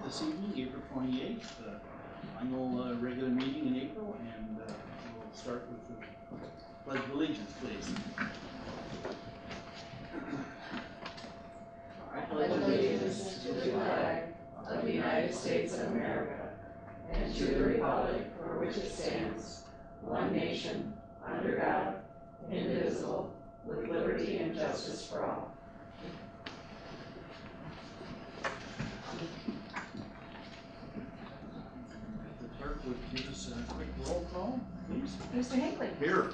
this evening, April 28th, final regular meeting in April, and we'll start with the Pledge of Allegiance, please. I pledge allegiance to the flag of the United States of America and to the republic for which it stands, one nation, under God, indivisible, with liberty and justice for all. The clerk would give us a quick roll call, please. Mr. Hinckley. Here.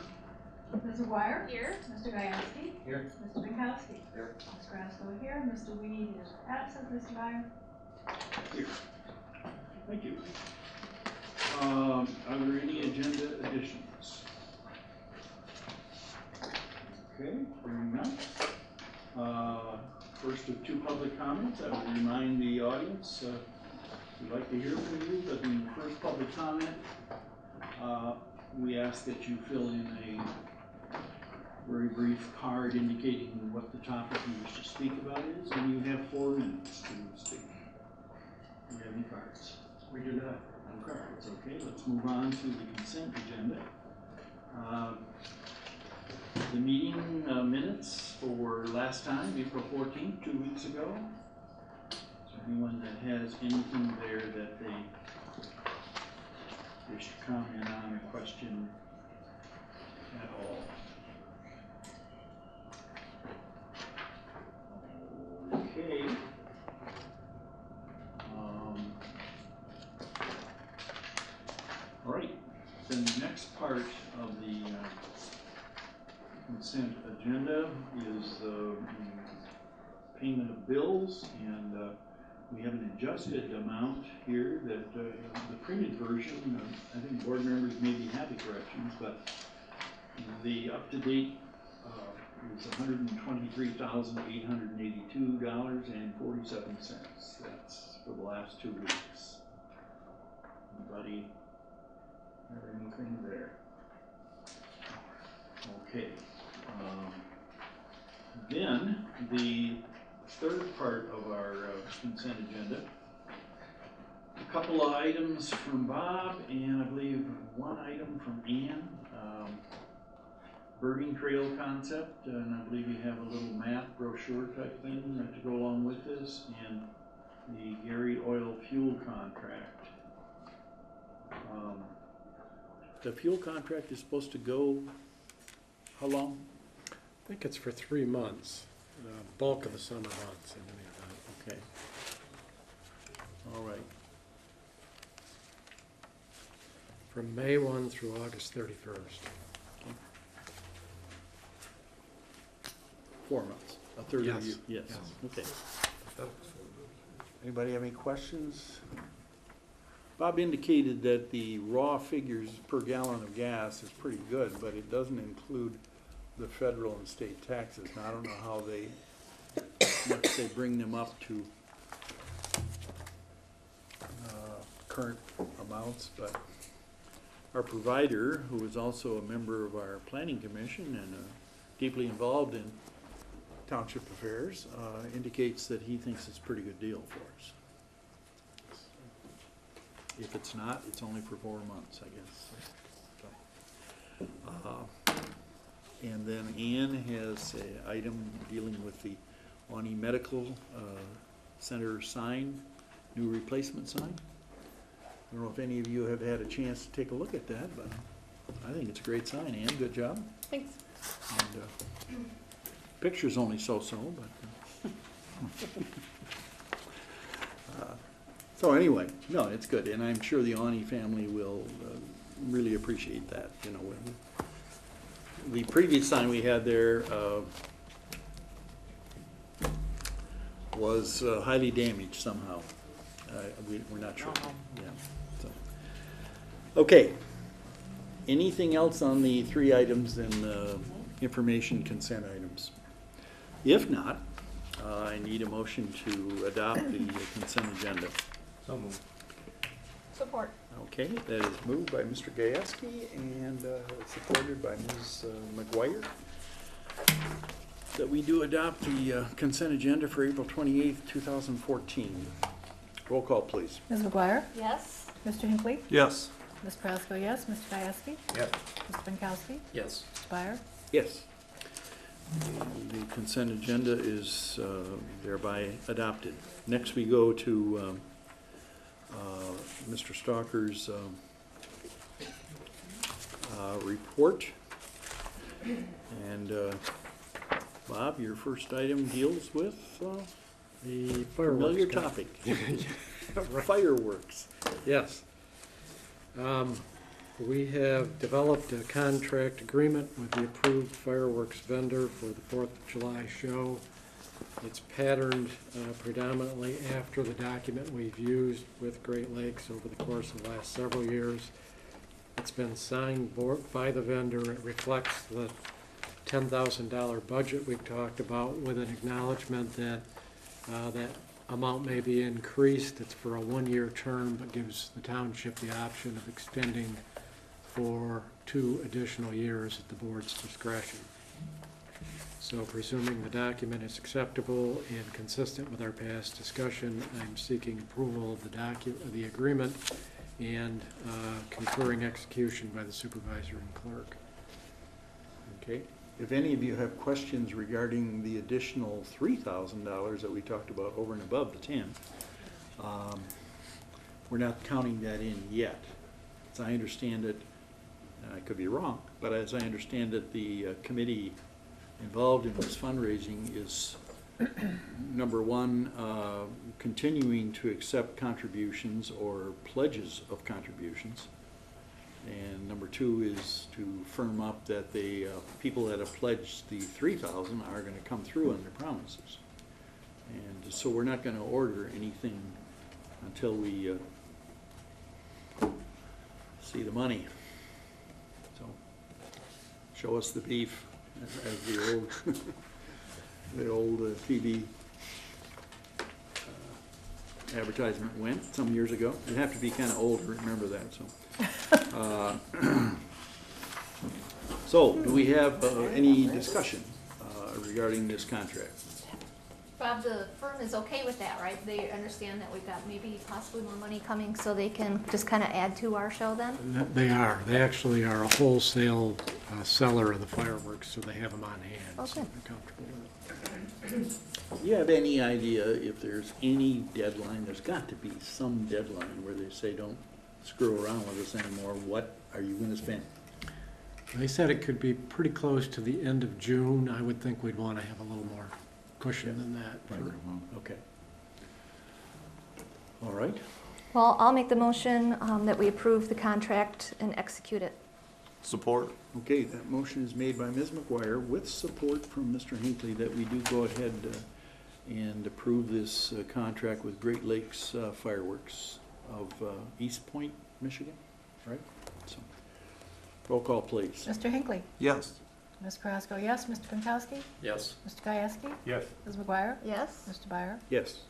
Ms. McGuire. Here. Mr. Gajowski. Here. Mr. Minkowski. Here. Ms. Grasko here. Mr. Weed is absent. Mr. Meyer. Here. Thank you. Are there any agenda additions? Okay, hearing none. First of two public comments, I would remind the audience, we'd like to hear from you, but in the first public comment, we ask that you fill in a very brief card indicating what the topic you wish to speak about is, and you have 4 minutes to speak. Do you have any cards? We do not. No cards. Okay, let's move on to the consent agenda. The meeting minutes for last time, April 14th, 2 weeks ago. Is there anyone that has anything there that they wish to comment on or question at all? Okay. All right. Then the next part of the consent agenda is the payment of bills, and we have an adjusted amount here that the printed version, I think board members maybe have the corrections, but the up-to-date is $123,882.47. That's for the last 2 weeks. Anybody have anything there? Okay. Then the third part of our consent agenda, a couple of items from Bob and I believe one item from Ann. Birding trail concept, and I believe you have a little map brochure type thing to go along with this, and the Gary Oil fuel contract. The fuel contract is supposed to go how long? I think it's for 3 months, the bulk of the summer months, I believe that. Okay. All right. From May 1 through August 31st. Okay. 4 months. A third of you. Yes. Yes. Okay. Anybody have any questions? Bob indicated that the raw figures per gallon of gas is pretty good, but it doesn't include the federal and state taxes. Now, I don't know how much they bring them up to current amounts, but our provider, who is also a member of our planning commission and deeply involved in township affairs, indicates that he thinks it's a pretty good deal for us. If it's not, it's only for 4 months, I guess. So, and then Ann has an item dealing with the Pawnee Medical Center sign, new replacement sign. I don't know if any of you have had a chance to take a look at that, but I think it's a great sign. Ann, good job. Thanks. And, picture's only so-so, but so anyway, no, it's good, and I'm sure the Awney family will really appreciate that. You know, the previous sign we had there was highly damaged somehow. We're not sure. Yeah. So. Okay. Anything else on the 3 items in information consent items? If not, I need a motion to adopt the consent agenda. So moved. Support. Okay, that is moved by Mr. Gajewski and supported by Ms. McGuire, that we do adopt the consent agenda for April 28th, 2014. Roll call, please. Ms. McGuire? Yes. Mr. Hinckley? Yes. Ms. Prasco, yes. Mr. Gieske? Yes. Mr. Pankowski? Yes. Mr. Byer? Yes. The consent agenda is thereby adopted. Next, we go to Mr. Stalker's report. And Bob, your first item deals with The familiar fireworks. topic, fireworks. Yes. We have developed a contract agreement with the approved fireworks vendor for the 4th of July show. It's patterned predominantly after the document we've used with Great Lakes over the course of the last several years. It's been signed by the vendor. It reflects the $10,000 budget we've talked about, with an acknowledgement that that amount may be increased. It's for a one-year term, but gives the township the option of extending for 2 additional years at the board's discretion. So presuming the document is acceptable and consistent with our past discussion, I'm seeking approval of the agreement and conferring execution by the supervisor and clerk. Okay. If any of you have questions regarding the additional $3,000 that we talked about over and above the 10, we're not counting that in yet. As I understand it, and I could be wrong, but as I understand it, the committee involved in this fundraising is, number one, continuing to accept contributions or pledges of contributions. And number 2 is to firm up that the people that have pledged the $3,000 are going to come through on their promises. And so we're not going to order anything until we see the money. So show us the beef, as the old TV advertisement went some years ago. You'd have to be kind of old to remember that. So do we have any discussion regarding this contract? Bob, the firm is okay with that, right? They understand that we've got maybe possibly more money coming, so they can just kind of add to our show then? They are. They actually are a wholesale seller of the fireworks, so they have them on hand. Oh, So good. they're comfortable with it. Do you have any idea if there's any deadline? There's got to be some deadline where they say, don't screw around with us anymore. What are you going to spend? They said it could be pretty close to the end of June. I would think we'd want to have a little more cushion than that. Okay. All right. Well, I'll make the motion that we approve the contract and execute it. Support. Okay, that motion is made by Ms. McGuire with support from Mr. Hinckley that we do go ahead and approve this contract with Great Lakes Fireworks of East Point, Michigan, right? So, roll call, please. Mr. Hinckley? Yes. Ms. Prasco, yes. Mr. Pankowski? Yes. Mr. Gieske? Yes. Ms. McGuire? Yes? Mr. Byer? Yes.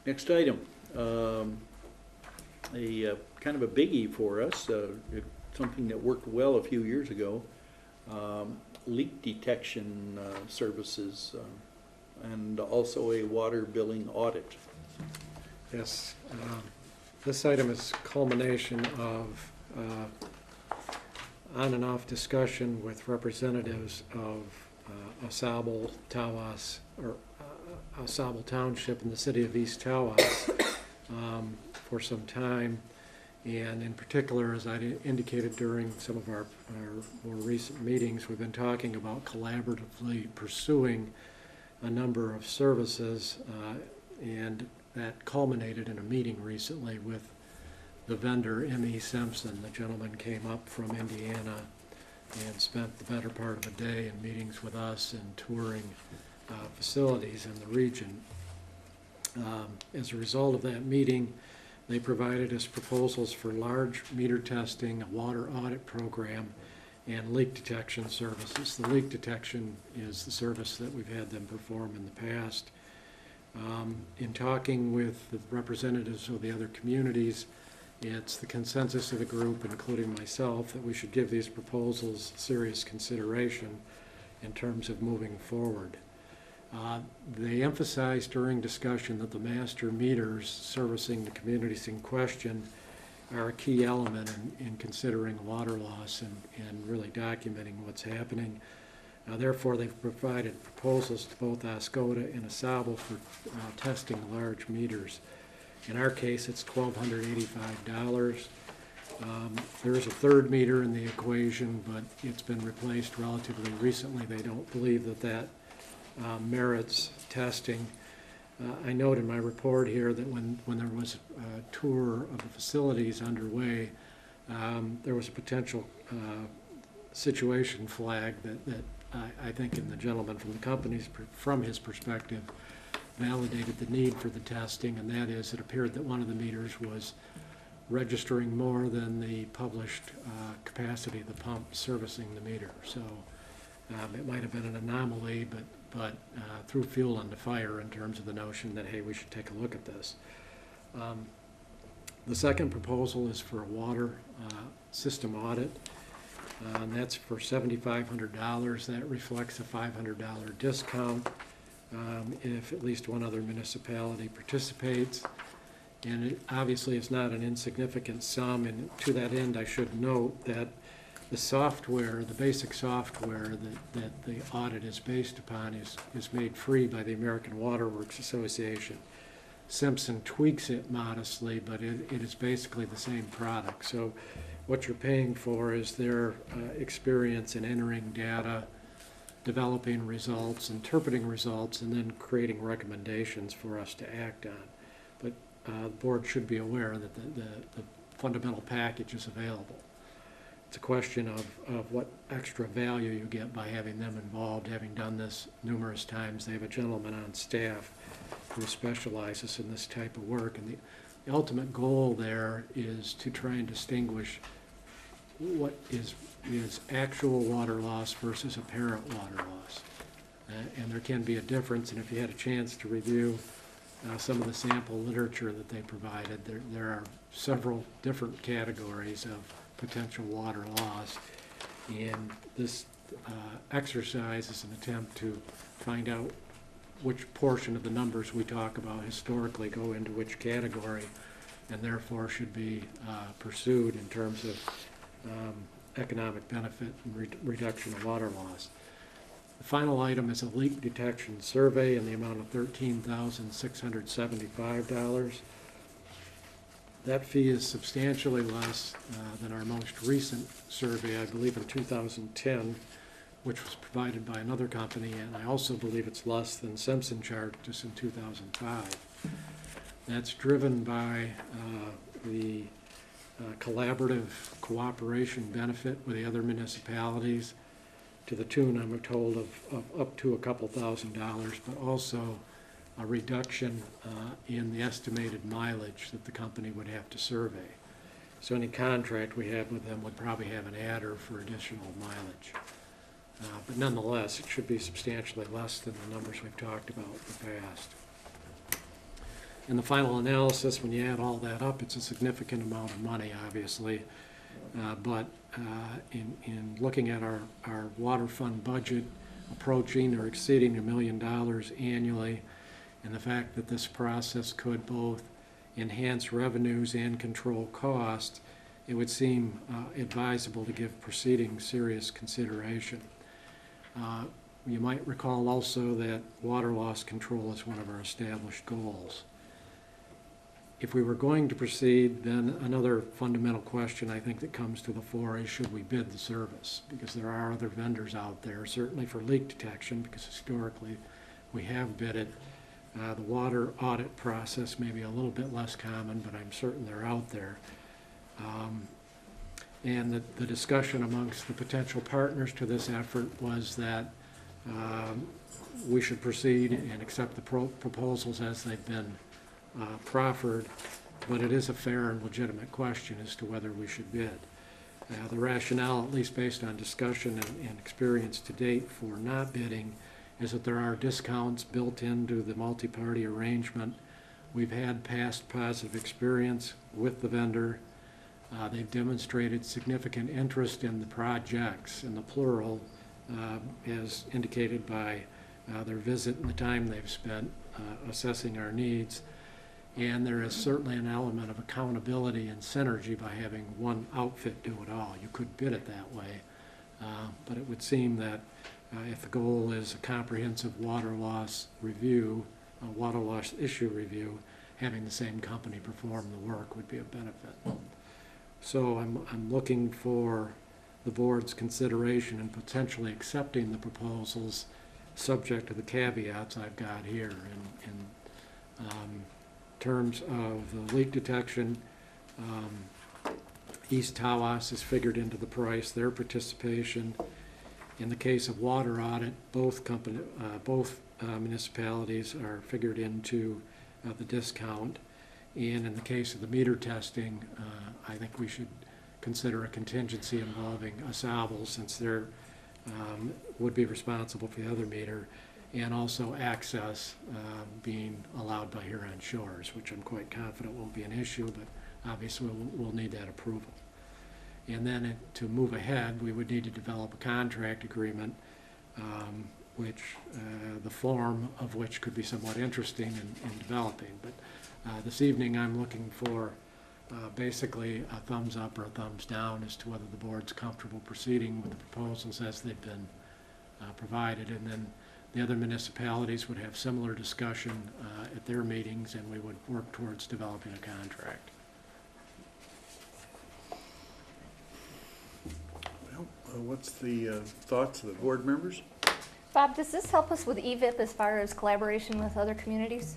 Next item, a kind of a biggie for us, something that worked well a few years ago, leak detection services, and also a water billing audit. Yes. This item is culmination of on and off discussion with representatives of Oscoda, Tawas, or Oscoda Township in the city of East Tawas for some time. And in particular, as I indicated during some of our more recent meetings, we've been talking about collaboratively pursuing a number of services, and that culminated in a meeting recently with the vendor, M.E. Simpson. The gentleman came up from Indiana and spent the better part of a day in meetings with us and touring facilities in the region. As a result of that meeting, they provided us proposals for large meter testing, a water audit program, and leak detection services. The leak detection is the service that we've had them perform in the past. In talking with the representatives of the other communities, it's the consensus of the group, including myself, that we should give these proposals serious consideration in terms of moving forward. They emphasized during discussion that the master meters servicing the communities in question are a key element in considering water loss and really documenting what's happening. Therefore, they've provided proposals to both Oscoda and Asable for testing large meters. In our case, it's $1,285. There is a third meter in the equation, but it's been replaced relatively recently. They don't believe that merits testing. I note in my report here that when there was a tour of the facilities underway, there was a potential situation flag that I think in the gentleman from the company's, from his perspective, validated the need for the testing, and that is it appeared that one of the meters was registering more than the published capacity of the pump servicing the meter. So it might have been an anomaly, but threw fuel on the fire in terms of the notion that, hey, we should take a look at this. The second proposal is for a water system audit, and that's for $7,500. That reflects a $500 discount if at least one other municipality participates. And it obviously is not an insignificant sum, and to that end I should note that the software, the basic software that the audit is based upon is made free by the American Water Works Association. Simpson tweaks it modestly, but it is basically the same product. So what you're paying for is their experience in entering data, developing results, interpreting results, and then creating recommendations for us to act on. But the board should be aware that the fundamental package is available. It's a question of what extra value you get by having them involved, having done this numerous times. They have a gentleman on staff who specializes in this type of work, and the ultimate goal there is to try and distinguish what is actual water loss versus apparent water loss. And there can be a difference, and if you had a chance to review some of the sample literature that they provided, there are several different categories of potential water loss, and this exercise is an attempt to find out which portion of the numbers we talk about historically go into which category, and therefore should be pursued in terms of economic benefit and reduction of water loss. The final item is a leak detection survey in the amount of $13,675. That fee is substantially less than our most recent survey, I believe in 2010, which was provided by another company, and I also believe it's less than Simpson charged us in 2005. That's driven by the collaborative cooperation benefit with the other municipalities to the tune, I'm told, of up to a couple $1,000s, but also a reduction in the estimated mileage that the company would have to survey. So any contract we have with them would probably have an adder for additional mileage. But nonetheless, it should be substantially less than the numbers we've talked about in the past. In the final analysis, when you add all that up, it's a significant amount of money, obviously. But in looking at our water fund budget approaching or exceeding $1 million annually, and the fact that this process could both enhance revenues and control costs, it would seem advisable to give proceeding serious consideration. You might recall also that water loss control is one of our established goals. If we were going to proceed, then another fundamental question I think that comes to the fore is, should we bid the service? Because there are other vendors out there, certainly for leak detection, because historically we have bid it. The water audit process may be a little bit less common, but I'm certain they're out there. And the discussion amongst the potential partners to this effort was that we should proceed and accept the proposals as they've been proffered, but it is a fair and legitimate question as to whether we should bid. The rationale, at least based on discussion and experience to date for not bidding, is that there are discounts built into the multi-party arrangement. We've had past positive experience with the vendor. They've demonstrated significant interest in the projects, in the plural, as indicated by their visit and the time they've spent assessing our needs. And there is certainly an element of accountability and synergy by having one outfit do it all. You could bid it that way, but it would seem that if the goal is a comprehensive water loss review, a water loss issue review, having the same company perform the work would be a benefit. So I'm looking for the board's consideration and potentially accepting the proposals subject to the caveats I've got here. In terms of the leak detection, East Tawas is figured into the price, their participation. In the case of water audit, both municipalities are figured into the discount. And in the case of the meter testing, I think we should consider a contingency involving Oscoda, since they're would be responsible for the other meter, and also access being allowed by Huron Shores, which I'm quite confident won't be an issue, but obviously we'll need that approval. And then to move ahead, we would need to develop a contract agreement, which the form of which could be somewhat interesting in developing. But this evening I'm looking for basically a thumbs up or a thumbs down as to whether the board's comfortable proceeding with the proposals as they've been provided. And then the other municipalities would have similar discussion at their meetings, and we would work towards developing a contract. Well, what's the thoughts of the board members? Bob, does this help us with EVIP as far as collaboration with other communities?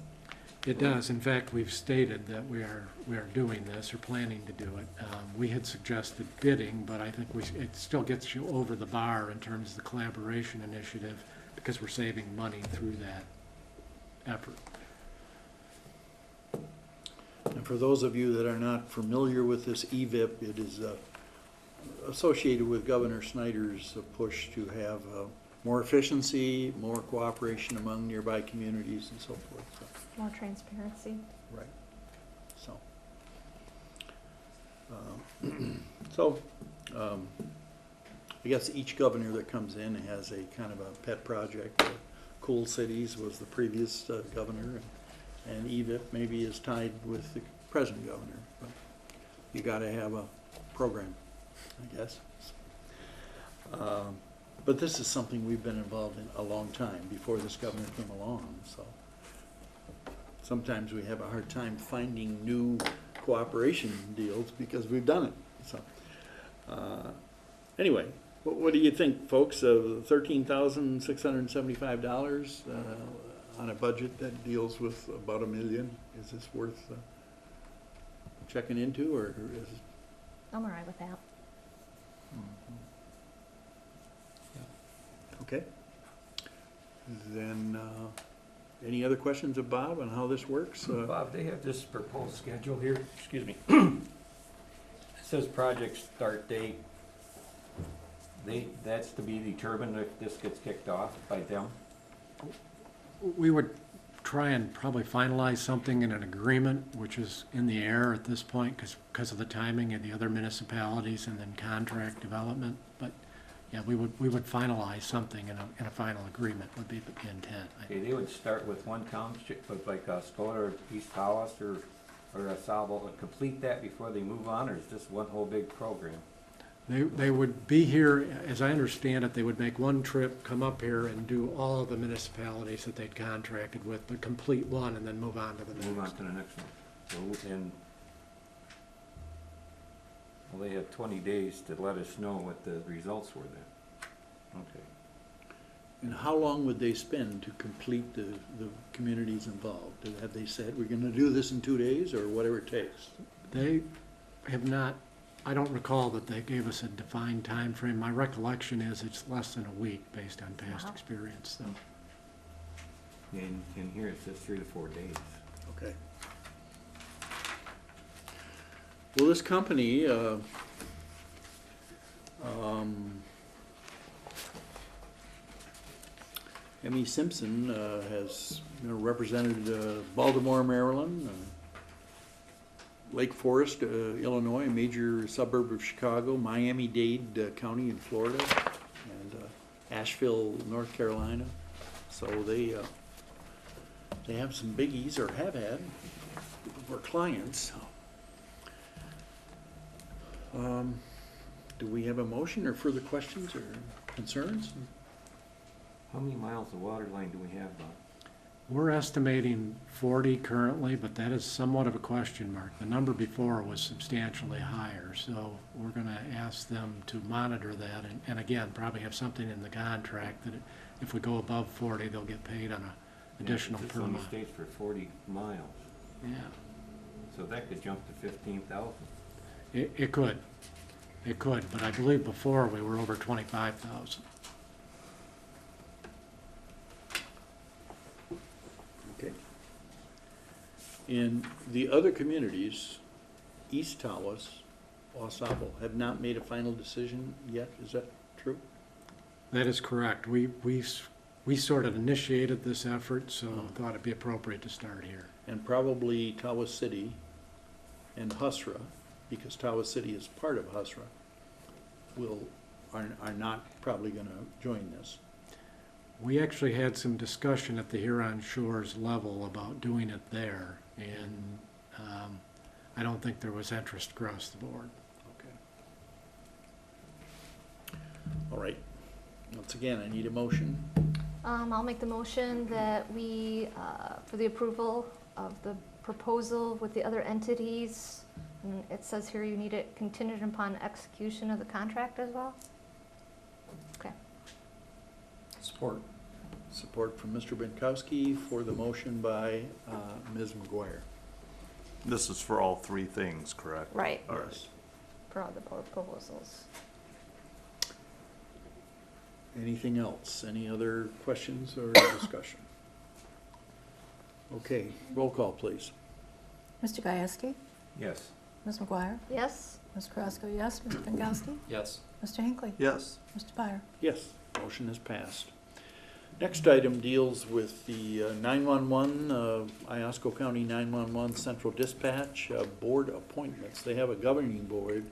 It does. In fact, we've stated that we are doing this or planning to do it. We had suggested bidding, but I think it still gets you over the bar in terms of the collaboration initiative, because we're saving money through that effort. And for those of you that are not familiar with this EVIP, it is associated with Governor Snyder's push to have more efficiency, more cooperation among nearby communities and so forth. So. More transparency. Right. I guess each governor that comes in has a kind of a pet project. Cool Cities was the previous governor, and EVIP maybe is tied with the present governor. But you got to have a program, I guess. But this is something we've been involved in a long time before this governor came along. So sometimes we have a hard time finding new cooperation deals because we've done it. So anyway, what do you think, folks? $13,675 on a budget that deals with about $1 million. Is this worth checking into, or is it? I'm all right with that. Okay. Then, any other questions of Bob on how this works? Bob, they have this proposed schedule here, excuse me. It says project start date. That's to be determined if this gets kicked off by them? We would try and probably finalize something in an agreement, which is in the air at this point because of the timing of the other municipalities and then contract development. But yeah, we would finalize something in a final agreement would be the intent. Okay, they would start with one township, like Oscoda or East Tawas or Oscoda, and complete that before they move on, or is this one whole big program? They would be here, as I understand it, they would make one trip, come up here and do all of the municipalities that they'd contracted with, but complete one and then move on to the next. Move on to the next one. So, and well, they have 20 days to let us know what the results were then. Okay. And how long would they spend to complete the communities involved? Have they said, we're going to do this in 2 days, or whatever it takes? They have not, I don't recall that they gave us a defined time frame. My recollection is it's less than a week based on past Wow. experience, though. And here it says 3 to 4 days. Okay. Well, this company, M.E. Simpson has represented Baltimore, Maryland, Lake Forest, Illinois, a major suburb of Chicago, Miami-Dade County in Florida, and Asheville, North Carolina, So they have some biggies, or have had, for clients. Do we have a motion or further questions or concerns? How many miles of water line do we have, Bob? We're estimating 40 currently, but that is somewhat of a question mark. The number before was substantially higher, so we're gonna ask them to monitor that, and again, probably have something in the contract that if we go above 40, they'll get paid on a additional This per only month. states for 40 miles, Yeah, so that could jump to 15,000. it could, but I believe before we were over 25,000. Okay. In the other communities, East Tawas, Oscoda, have not made a final decision yet, is that true? That is correct. We sort of initiated this effort, so thought it'd be appropriate to start here. And probably Tawas City and Husra, because Tawas City is part of Husra, are not probably gonna join this. We actually had some discussion at the Huron Shores level about doing it there, and I don't think there was interest across the board. Okay. All right. Once again, I need a motion. I'll make the motion that we, for the approval of the proposal with the other entities, and it says here you need it contingent upon execution of the contract as well? Okay. Support. Support from Mr. Binkowski for the motion by Ms. McGuire. This is for all three things, correct? Right, All right. Yes. for all the proposals. Anything else? Any other questions or discussion? Okay, roll call, please. Mr. Gieske? Yes. Ms. McGuire? Yes? Ms. Carrasco, yes. Mr. Pinkowski? Yes. Mr. Hinckley? Yes. Mr. Byer? Yes, motion is passed. Next item deals with the 911, Iosco County 911 Central Dispatch Board appointments. They have a governing board,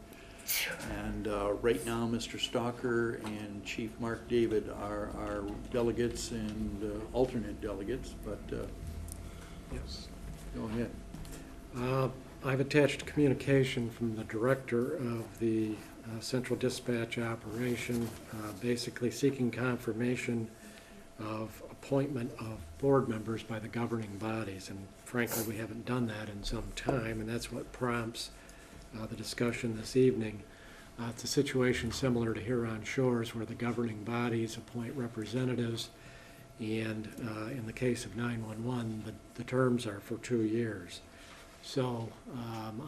and right now, Mr. Stalker and Chief Mark David are our delegates and alternate delegates, but Yes. go ahead. I've attached communication from the director of the Central Dispatch operation, basically seeking confirmation of appointment of board members by the governing bodies. And frankly, we haven't done that in some time, and that's what prompts the discussion this evening. It's a situation similar to Huron Shores, where the governing bodies appoint representatives, and in the case of 911, the terms are for 2 years. So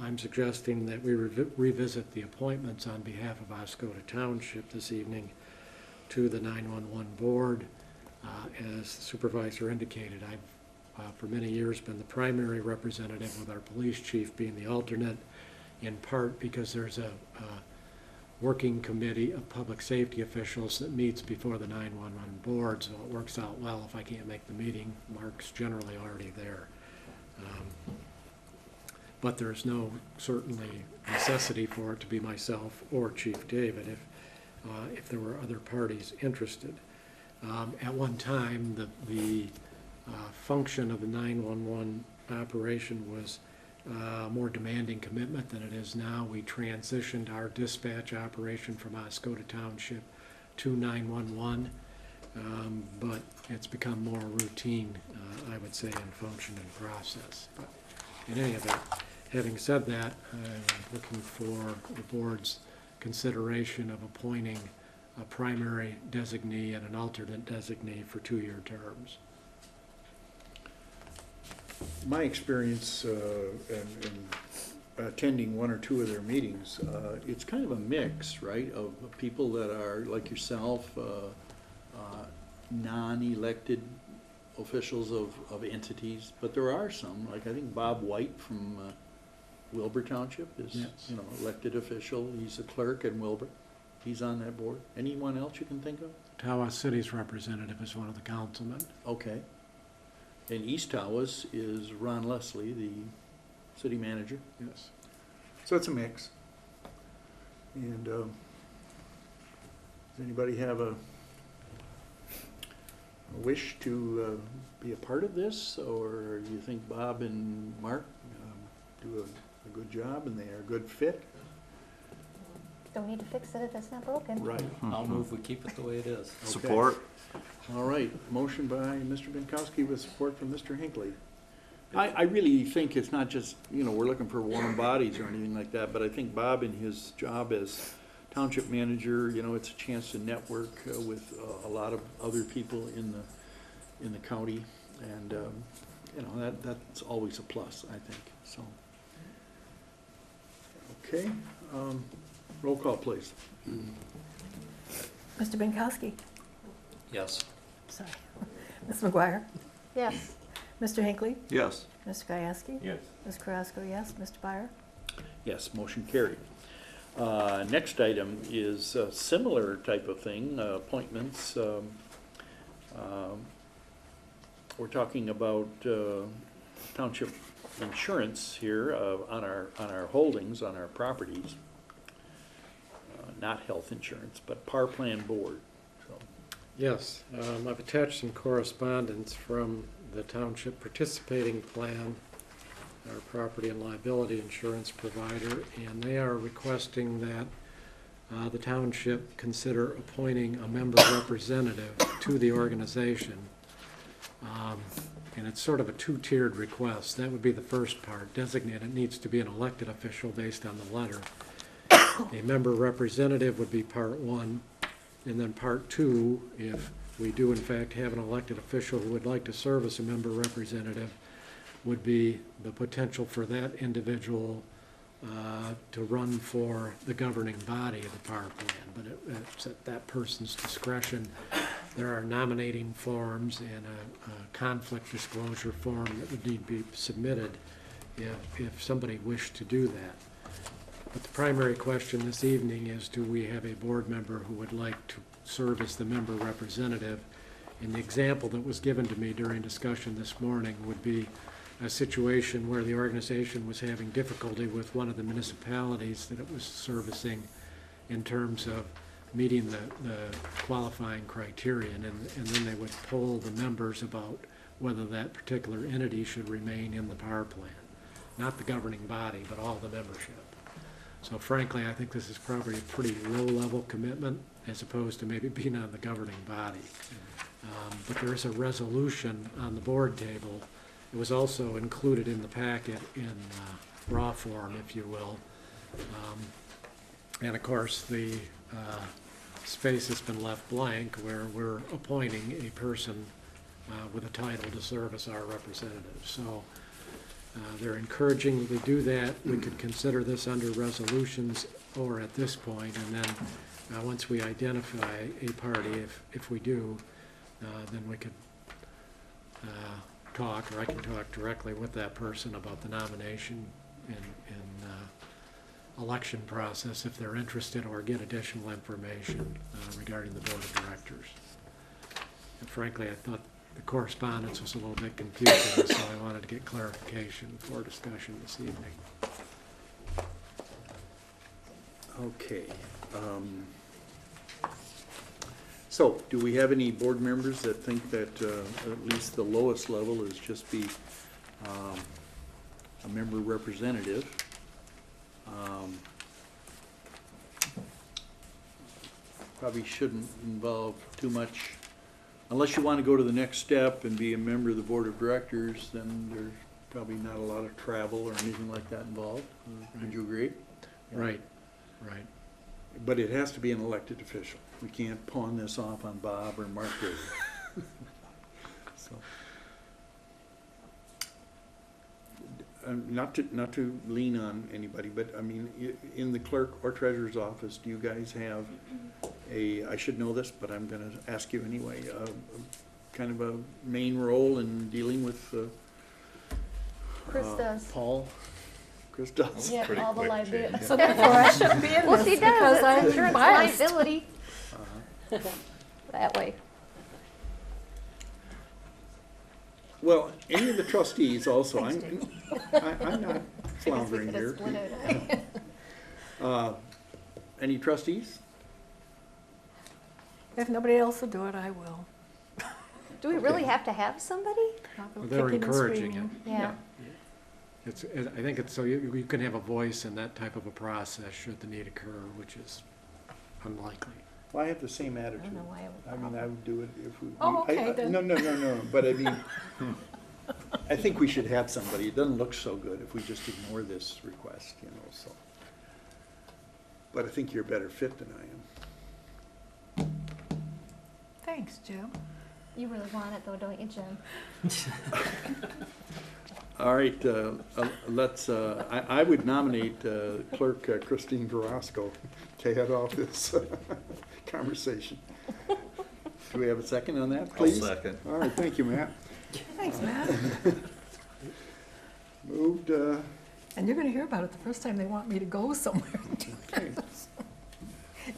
I'm suggesting that we revisit the appointments on behalf of Oscoda Township this evening to the 911 board. As the supervisor indicated, I've for many years been the primary representative, with our police chief being the alternate, in part because there's a working committee of public safety officials that meets before the 911 board, so it works out well. If I can't make the meeting, Mark's generally already there. But there's no certainly necessity for it to be myself or Chief David if there were other parties interested. At one time, the function of the 911 operation was more demanding commitment than it is now. We transitioned our dispatch operation from Oscoda Township to 911, but it's become more routine, I would say, in function and process. But in any event, having said that, I'm looking for the board's consideration of appointing a primary designee and an alternate designee for 2-year terms. My experience in attending one or two of their meetings, it's kind of a mix, right, of people that are like yourself, non-elected officials of entities, but there are some, like I think Bob White from Wilbur Township is, Yes. elected official. He's a clerk in Wilbur. He's on that board. Anyone else you can think of? Tawas City's representative is one of the councilmen. Okay. And East Tawas is Ron Leslie, the city manager. Yes. So it's a mix. And does anybody have a wish to be a part of this, or do you think Bob and Mark do a good job and they are a good fit? Don't need to fix it if it's not broken. Right. I'll move we keep it the way it is. Okay. Support? All right, motion by Mr. Binkowski with support from Mr. Hinckley. I really think it's not just, we're looking for warm bodies or anything like that, but I think Bob in his job as township manager, it's a chance to network with a lot of other people in the county, and that's always a plus, I think. So, okay, roll call, please. Mr. Binkowski? Yes. Sorry. Ms. McGuire? Yes. Mr. Hinckley? Yes. Mr. Gieske? Yes. Ms. Carrasco, yes. Mr. Byer? Yes, motion carried. Next item is a similar type of thing, appointments. We're talking about township insurance here on our holdings, on our properties. Not health insurance, but par plan board. So, Yes, I've attached some correspondence from the township participating plan, our property and liability insurance provider, and they are requesting that the township consider appointing a member representative to the organization. And it's sort of a two-tiered request. That would be the first part. Designated needs to be an elected official based on the letter. A member representative would be part one, and then part two, if we do in fact have an elected official who would like to serve as a member representative, would be the potential for that individual to run for the governing body of the power plan. But it's at that person's discretion. There are nominating forms and a conflict disclosure form that would need to be submitted if somebody wished to do that. But the primary question this evening is, do we have a board member who would like to serve as the member representative? And the example that was given to me during discussion this morning would be a situation where the organization was having difficulty with one of the municipalities that it was servicing in terms of meeting the qualifying criterion, and then they would poll the members about whether that particular entity should remain in the power plan. Not the governing body, but all the membership. So frankly, I think this is probably a pretty low-level commitment as opposed to maybe being on the governing body. But there is a resolution on the board table. It was also included in the packet in raw form, if you will. And of course, the space has been left blank where we're appointing a person with a title to serve as our representative. So they're encouraging that we do that. We could consider this under resolutions or at this point, and then once we identify a party, if we do, then we could talk, or I can talk directly with that person about the nomination and election process if they're interested, or get additional information regarding the board of directors. And frankly, I thought the correspondence was a little bit confusing, so I wanted to get clarification for discussion this evening. okay. So, do we have any board members that think that at least the lowest level is just be a member representative? Probably shouldn't involve too much, unless you want to go to the next step and be a member of the board of directors, then there's probably not a lot of travel or anything like that involved. Would you agree? Right, right. But it has to be an elected official. We can't pawn this off on Bob or Mark Grady. So, not to lean on anybody, but I mean, in the clerk or treasurer's office, do you guys have I should know this, but I'm going to ask you anyway, kind of a main role in dealing with Chris does. Paul? Chris does? Yeah, pretty all the quick liability. change. So therefore, I shouldn't be in Well, this she because does, I'm it's insurance biased. liability, Uh-huh. that way. Well, any of the trustees also, I'm not floundering I guess we here. could have split it. Any trustees? If nobody else will do it, I will. Do we really Okay. have to have somebody? Not go They're kicking and encouraging screaming. Yeah. I think it's so you can have a voice in that type of a process should the need occur, which is unlikely. Well, I have the same I attitude. don't know why it would. I mean, I would do it if we. Oh, I- okay, then. No, but I mean, I think we should have somebody. It doesn't look so good if we just ignore this request, you know, so. But I think you're a better fit than I am. Thanks, Jim. You really want it though, don't you, Jim? All right, let's, I would nominate Clerk Christine Verosco to head off this conversation. Do we have a second on that, I'll please? second. All right, thank you, Matt. Thanks, Matt. Moved, And you're gonna hear about it the first time they want me to go somewhere. okay,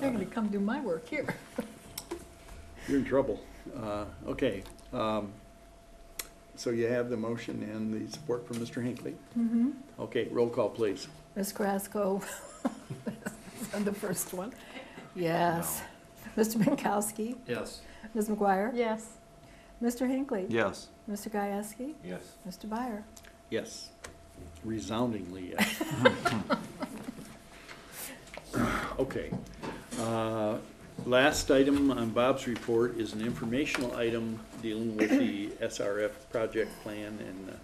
They're gonna come do my work here. you're in trouble. Okay, so you have the motion and the support from Mr. Hinckley. Mm-hmm. Okay, roll call, please. Ms. Carrasco, on the first one. Yes. Mr. Minkowski, Yes. Ms. McGuire, Yes. Mr. Hinckley, Yes. Mr. Gieske, Yes. Mr. Byer. Yes. Resoundingly, yes. Okay. Last item on Bob's report is an informational item dealing with the SRF project plan and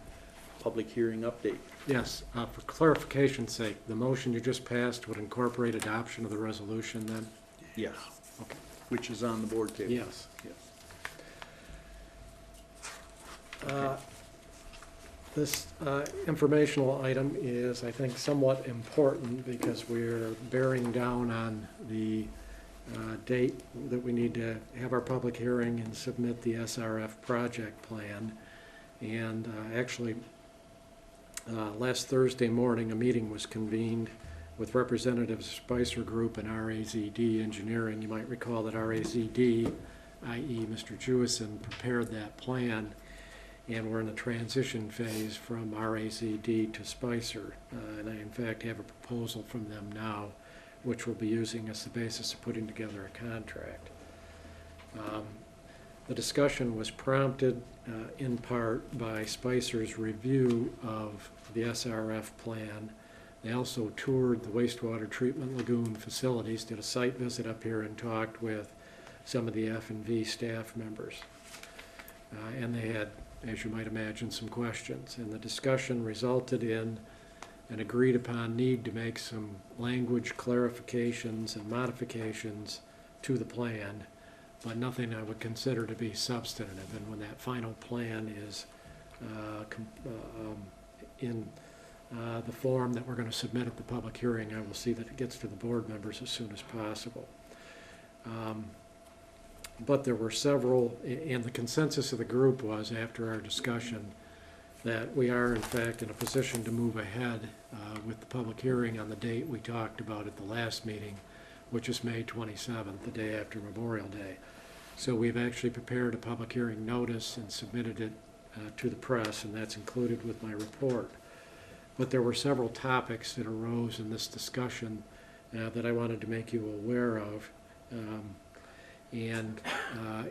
public hearing update. Yes, for clarification's sake, the motion you just passed would incorporate adoption of the resolution then? Yes. Okay. Which is on the board table. Yes. Yes. This informational item is, I think, somewhat important because we're bearing down on the date that we need to have our public hearing and submit the SRF project plan. And actually, last Thursday morning, a meeting was convened with representatives of Spicer Group and RAZD Engineering. You might recall that RAZD, i.e. Mr. Jewison, prepared that plan, and we're in a transition phase from RAZD to Spicer. And I, in fact, have a proposal from them now, which we'll be using as the basis of putting together a contract. The discussion was prompted in part by Spicer's review of the SRF plan. They also toured the wastewater treatment lagoon facilities, did a site visit up here and talked with some of the F&V staff members. And they had, as you might imagine, some questions. And the discussion resulted in an agreed upon need to make some language clarifications and modifications to the plan, but nothing I would consider to be substantive. And when that final plan is in the form that we're going to submit at the public hearing, I will see that it gets to the board members as soon as possible. But there were several, and the consensus of the group was, after our discussion, that we are in fact in a position to move ahead with the public hearing on the date we talked about at the last meeting, which is May 27th, the day after Memorial Day. So we've actually prepared a public hearing notice and submitted it to the press, and that's included with my report. But there were several topics that arose in this discussion that I wanted to make you aware of and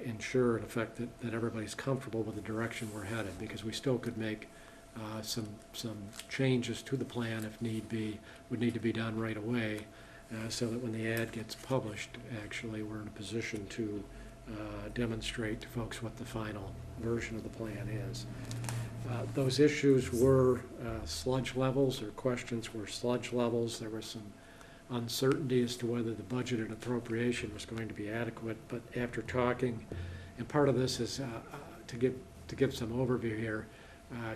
ensure, in effect, that everybody's comfortable with the direction we're headed, because we still could make some changes to the plan if need be, would need to be done right away, so that when the ad gets published, actually, we're in a position to demonstrate to folks what the final version of the plan is. Those issues were sludge levels, or questions were sludge levels. There was some uncertainty as to whether the budgeted appropriation was going to be adequate, but after talking, and part of this is to give some overview here,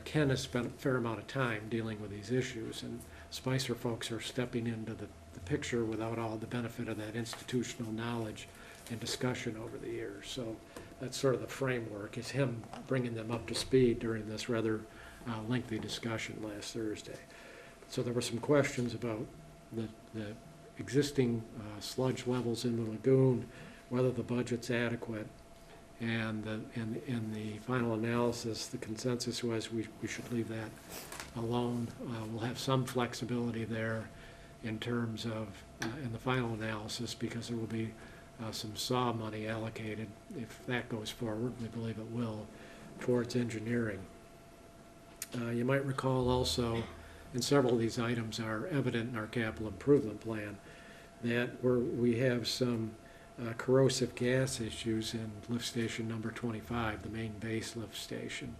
Ken has spent a fair amount of time dealing with these issues, and Spicer folks are stepping into the picture without all the benefit of that institutional knowledge and discussion over the years. So that's sort of the framework, is him bringing them up to speed during this rather lengthy discussion last Thursday. So there were some questions about the existing sludge levels in the lagoon, whether the budget's adequate, and in the final analysis, the consensus was we should leave that alone. We'll have some flexibility there in terms of, in the final analysis, because there will be some SAW money allocated, if that goes forward, we believe it will, towards engineering. You might recall also, and several of these items are evident in our capital improvement plan, that we have some corrosive gas issues in lift station number 25, the main base lift station.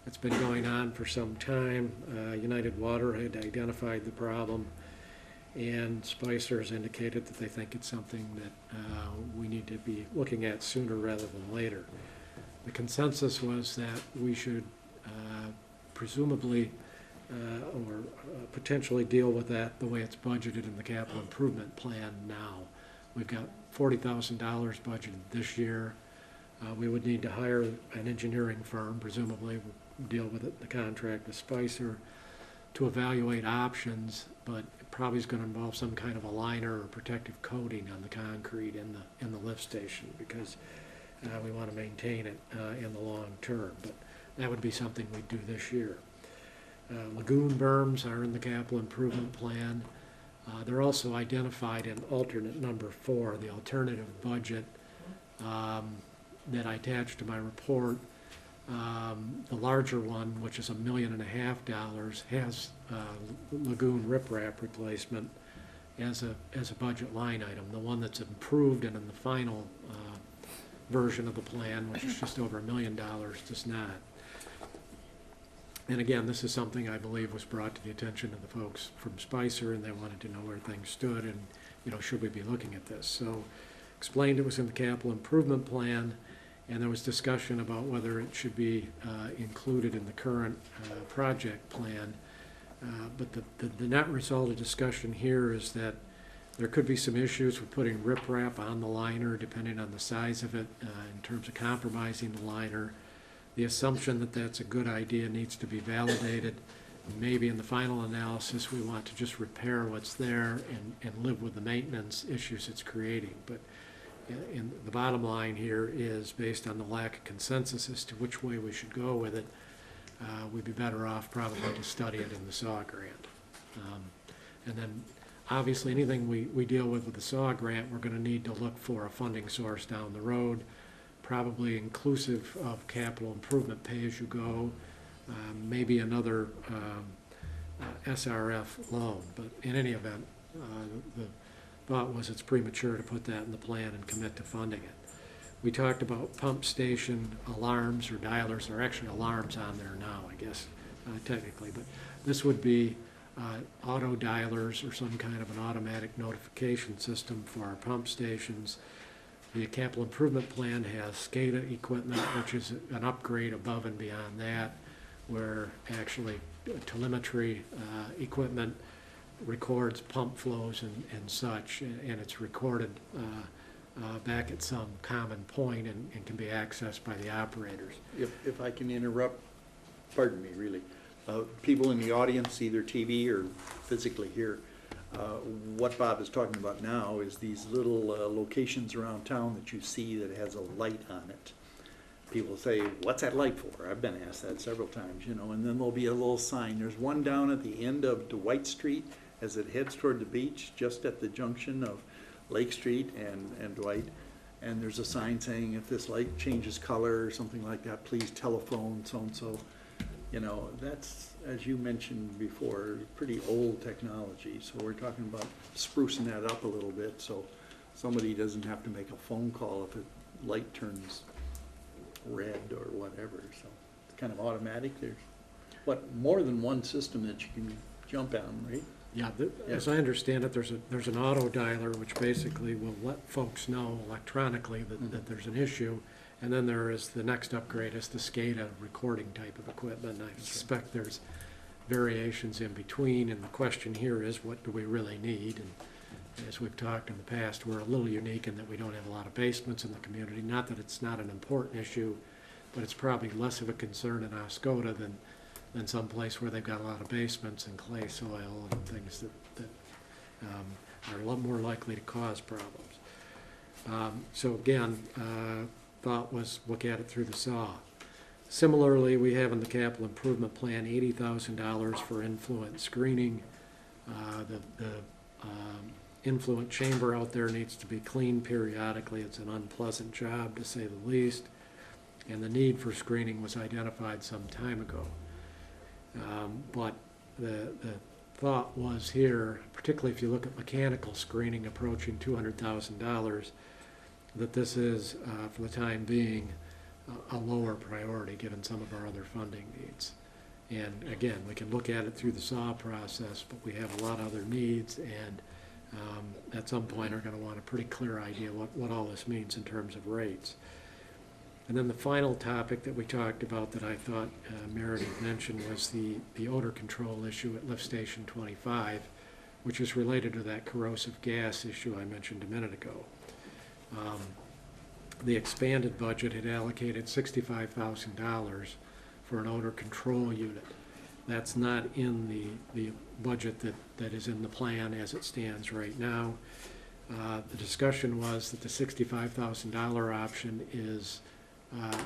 It's been going on for some time. United Water had identified the problem, and Spicer has indicated that they think it's something that we need to be looking at sooner rather than later. The consensus was that we should presumably or potentially deal with that the way it's budgeted in the capital improvement plan now. We've got $40,000 budgeted this year. We would need to hire an engineering firm, presumably we'll deal with it in the contract with Spicer, to evaluate options, but it probably is going to involve some kind of a liner or protective coating on the concrete in the lift station, because we want to maintain it in the long term. But that would be something we'd do this year. Lagoon berms are in the capital improvement plan. They're also identified in alternate number 4, the alternative budget that I attached to my report. The larger one, which is $1.5 million, has lagoon riprap replacement as a budget line item. The one that's improved and in the final version of the plan, which is just over $1 million, does not. And again, this is something I believe was brought to the attention of the folks from Spicer, and they wanted to know where things stood and, should we be looking at this? So explained it was in the capital improvement plan, and there was discussion about whether it should be included in the current project plan. But the net result of discussion here is that there could be some issues with putting riprap on the liner, depending on the size of it, in terms of compromising the liner. The assumption that that's a good idea needs to be validated. Maybe in the final analysis, we want to just repair what's there and live with the maintenance issues it's creating. But in the bottom line here is, based on the lack of consensus as to which way we should go with it, we'd be better off probably to study it in the SAW grant. And then obviously anything we deal with the SAW grant, we're going to need to look for a funding source down the road, probably inclusive of capital improvement pay-as-you-go, maybe another SRF loan. But in any event, the thought was it's premature to put that in the plan and commit to funding it. We talked about pump station alarms or dialers. There are actually alarms on there now, I guess, technically. But this would be auto dialers or some kind of an automatic notification system for our pump stations. The capital improvement plan has SCADA equipment, which is an upgrade above and beyond that, where actually telemetry equipment records pump flows and such, and it's recorded back at some common point and can be accessed by the operators. If I can interrupt, pardon me, really. People in the audience, either TV or physically here, what Bob is talking about now is these little locations around town that you see that has a light on it. People say, what's that light for? I've been asked that several times, and then there'll be a little sign. There's one down at the end of Dwight Street as it heads toward the beach, just at the junction of Lake Street and Dwight. And there's a sign saying, if this light changes color or something like that, please telephone so-and-so. That's, as you mentioned before, pretty old technology. So we're talking about sprucing that up a little bit so somebody doesn't have to make a phone call if a light turns red or whatever. So it's kind of automatic. There's more than one system that you can jump on, right? Yeah, as I understand it, there's an auto dialer which basically will let folks know electronically that there's an issue. And then there is the next upgrade is the SCADA recording type of equipment. I suspect there's variations in between, and the question here is, what do we really need? And as we've talked in the past, we're a little unique in that we don't have a lot of basements in the community. Not that it's not an important issue, but it's probably less of a concern in Oscoda than some place where they've got a lot of basements and clay soil and things that are a lot more likely to cause problems. So again, thought was look at it through the SAW. Similarly, we have in the capital improvement plan $80,000 for influence screening. The influent chamber out there needs to be cleaned periodically. It's an unpleasant job, to say the least, and the need for screening was identified some time ago. But the thought was here, particularly if you look at mechanical screening approaching $200,000, that this is, for the time being, a lower priority given some of our other funding needs. And again, we can look at it through the SAW process, but we have a lot of other needs, and at some point are going to want a pretty clear idea what all this means in terms of rates. And then the final topic that we talked about that I thought Meredith mentioned was the odor control issue at Lift Station 25, which is related to that corrosive gas issue I mentioned a minute ago. The expanded budget had allocated $65,000 for an odor control unit. That's not in the budget that is in the plan as it stands right now. The discussion was that the $65,000 option is,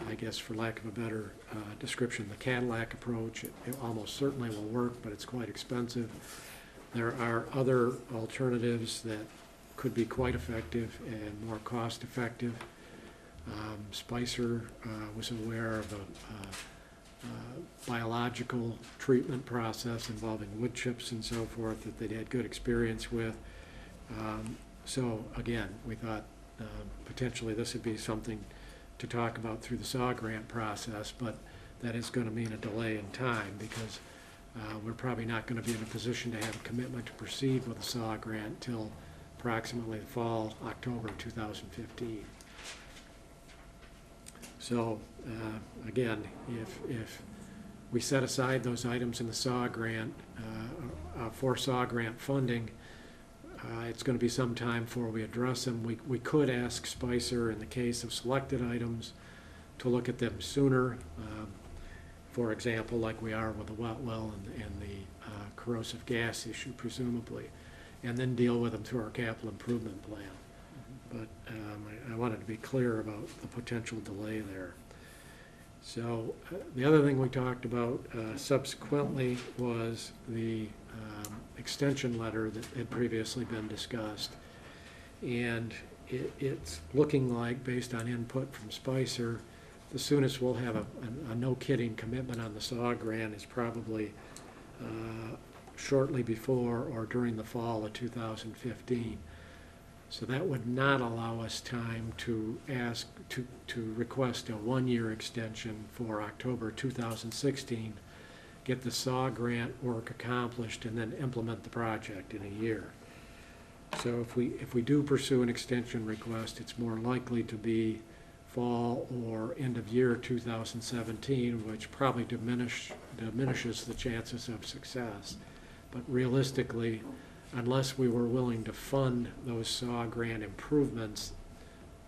I guess for lack of a better description, the Cadillac approach. It almost certainly will work, but it's quite expensive. There are other alternatives that could be quite effective and more cost effective. Spicer was aware of a biological treatment process involving wood chips and so forth that they'd had good experience with. So again, we thought potentially this would be something to talk about through the SAW grant process, but that is going to mean a delay in time because we're probably not going to be in a position to have a commitment to proceed with the SAW grant till approximately the fall, October 2015. So again, if we set aside those items in the SAW grant for SAW grant funding, it's going to be some time before we address them. We could ask Spicer in the case of selected items to look at them sooner, for example, like we are with the wet well and the corrosive gas issue, presumably, and then deal with them through our capital improvement plan. But I wanted to be clear about the potential delay there. So the other thing we talked about subsequently was the extension letter that had previously been discussed. And it's looking like, based on input from Spicer, the soonest we'll have a no-kidding commitment on the SAW grant is probably shortly before or during the fall of 2015. So that would not allow us time to ask to request a one-year extension for October 2016, get the SAW grant work accomplished, and then implement the project in a year. So if we do pursue an extension request, it's more likely to be fall or end of year 2017, which probably diminishes the chances of success. But realistically, unless we were willing to fund those SAW grant improvements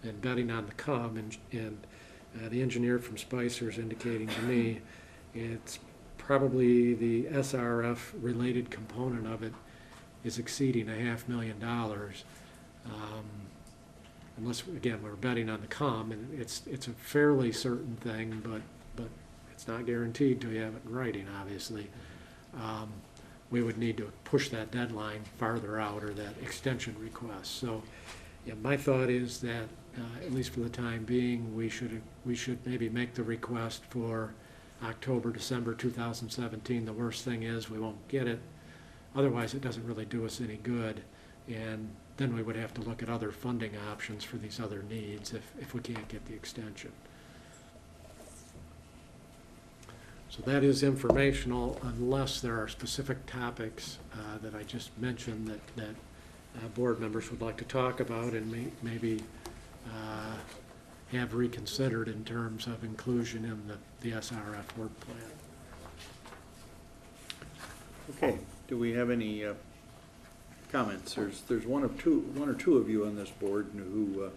and betting on the come, and the engineer from Spicer is indicating to me it's probably the SRF related component of it is exceeding $500,000. Unless, again, we're betting on the come, and it's a fairly certain thing, but it's not guaranteed till you have it in writing, obviously. We would need to push that deadline farther out, or that extension request. So yeah, my thought is that, at least for the time being, we should maybe make the request for October, December 2017. The worst thing is we won't get it. Otherwise, it doesn't really do us any good. And then we would have to look at other funding options for these other needs if we can't get the extension. So that is informational, unless there are specific topics that I just mentioned that board members would like to talk about and maybe have reconsidered in terms of inclusion in the SRF work plan. Okay, do we have any comments? There's one or two of you on this board who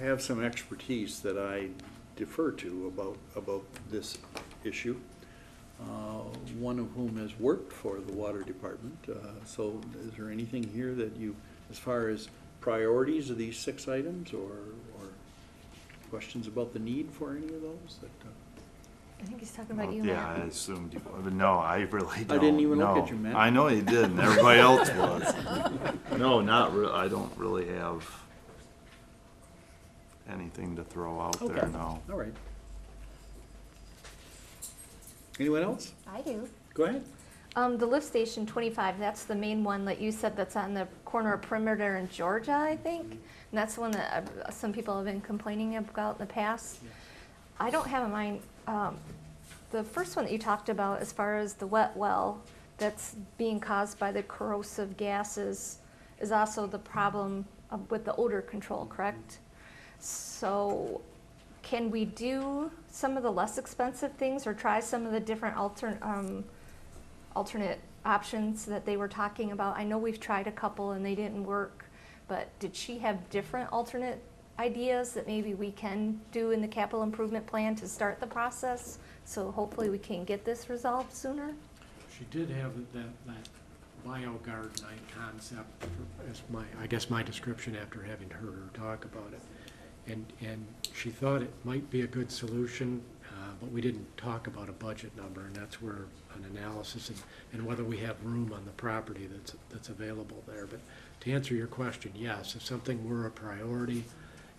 have some expertise that I defer to about this issue. One of whom has worked for the water department. So is there anything here that you, as far as priorities of these 6 items, or questions about the need for any of those? I think he's talking about you, Yeah, Matt. I assumed you would, but no, I really don't. didn't even look no. at you, Matt. I know you didn't, everybody else was. No, not real, I don't really have anything to throw out there, Okay. no. All right. Anyone else? I do. Go ahead. The lift station 25, that's the main one that you said that's on the corner of Perimeter and Georgia, I think? And that's the one that some people have been complaining about in the past. I don't have in mind, the first one that you talked about as far as the wet well that's being caused by the corrosive gases is also the problem with the odor control, correct? So can we do some of the less expensive things or try some of the different alternate options that they were talking about? I know we've tried a couple and they didn't work, but did she have different alternate ideas that maybe we can do in the capital improvement plan to start the process? So hopefully we can get this resolved sooner? She did have that bio-garden concept as I guess my description after having heard her talk about it. And she thought it might be a good solution, but we didn't talk about a budget number, and that's where an analysis and whether we have room on the property that's available there. But to answer your question, yes, if something were a priority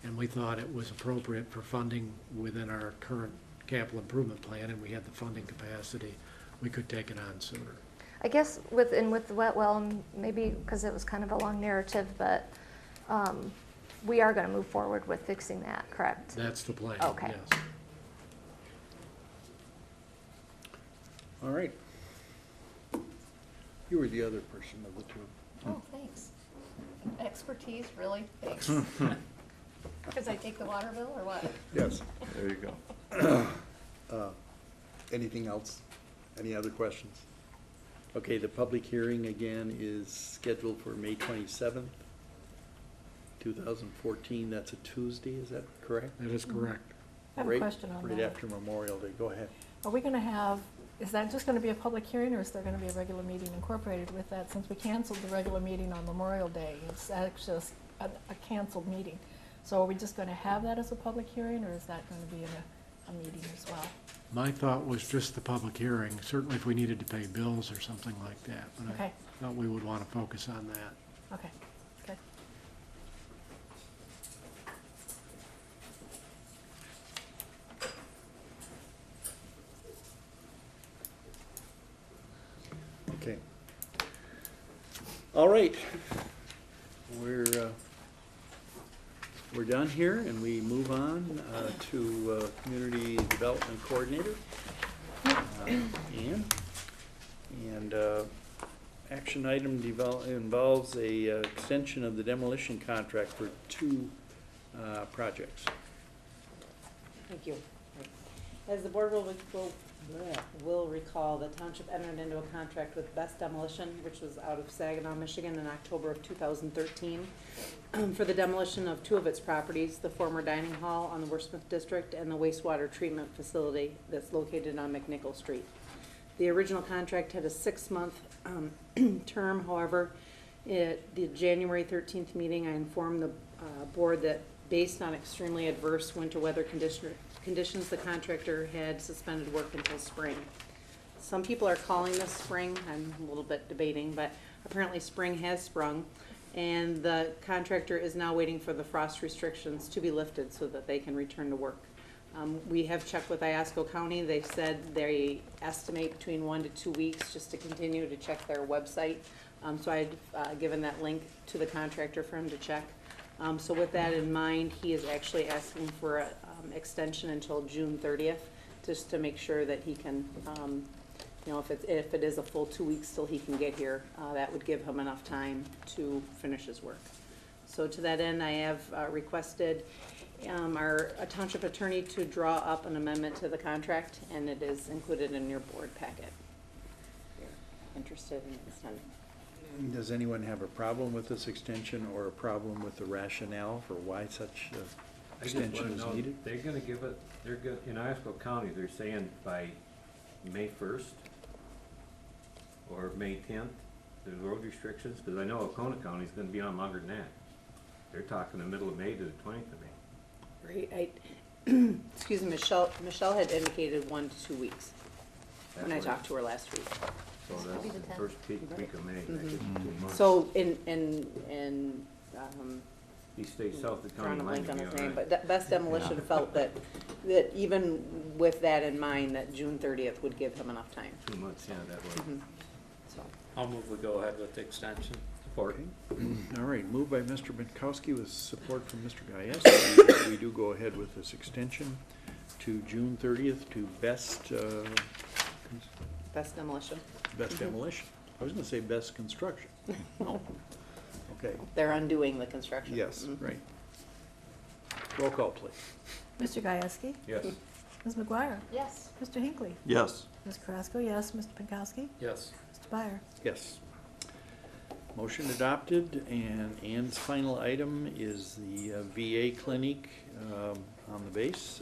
and we thought it was appropriate for funding within our current capital improvement plan and we had the funding capacity, we could take it on sooner. I guess with the wet well, maybe because it was kind of a long narrative, but we are going to move forward with fixing that, correct? That's the plan, Okay. yes. All right. You were the other person of the two. Oh, thanks. Expertise, really? Thanks. Because I take the water bill or what? Yes. There you go. Anything else? Any other questions? Okay, the public hearing again is scheduled for May 27th, 2014. That's a Tuesday, is that correct? That is correct. I have a Right- question on Right that. after Memorial Day. Go ahead. Are we gonna have, is that just gonna be a public hearing, or is there gonna be a regular meeting incorporated with that? Since we canceled the regular meeting on Memorial Day, it's actually a canceled meeting. So are we just gonna have that as a public hearing, or is that gonna be in a meeting as well? My thought was just the public hearing, certainly if we needed to pay bills or something like that. But Okay. I thought we would want to focus on that. Okay, okay. Okay. All right. We're done here, and we move on to Community Development Coordinator, Ann. And action item involves a extension of the demolition contract for two projects. Thank you. As the board will recall, the township entered into a contract with Best Demolition, which was out of Saginaw, Michigan, in October of 2013, for the demolition of two of its properties, the former dining hall on the Wordsmith District and the wastewater treatment facility that's located on McNichol Street. The original contract had a 6-month term. However, at the January 13th meeting, I informed the board that based on extremely adverse winter weather conditions, the contractor had suspended work until spring. Some people are calling this spring. I'm a little bit debating, but apparently spring has sprung, and the contractor is now waiting for the frost restrictions to be lifted so that they can return to work. We have checked with Oscoda County. They've said they estimate between 1 to 2 weeks just to continue to check their website. So I'd given that link to the contractor for him to check. So with that in mind, he is actually asking for an extension until June 30th, just to make sure that he can, you know, if it is a full 2 weeks till he can get here, that would give him enough time to finish his work. So to that end, I have requested our township attorney to draw up an amendment to the contract, and it is included in your board packet. If you're interested in extending. Does anyone have a problem with this extension or a problem with the rationale for why such I just wanna extension is know, needed? they're gonna give it, in Oscoda County, they're saying by May 1st or May 10th, the road restrictions, because I know Oscoda County is gonna be on longer than that. They're talking the middle of May to the 20th of May. Right, excuse me, Michelle had indicated 1 to 2 weeks when I talked to her last week. So It'll be that's the the 10th. first week of May, that gives you 2 months. So He stays south of drawing county a line. blank on you'll his be all name, right. but Best Demolition felt that even with that in mind, that June 30th would give him enough time. 2 months, yeah, that would. Mhm. So, I'll move we go ahead with the extension. Support. All right, moved by Mr. Binkowski with support from Mr. Gieske. We do go ahead with this extension to June 30th to Best Best Demolition. Demolition. I was gonna say Best Construction. No. Okay, They're undoing the construction. yes, Mhm. right. Roll call, please. Mr. Gieske? Yes. Ms. McGuire? Yes. Mr. Hinckley? Yes. Ms. Carrasco, yes. Mr. Pinkowski? Yes. Mr. Byer? Yes. Motion adopted, and Ann's final item is the VA clinic on the base.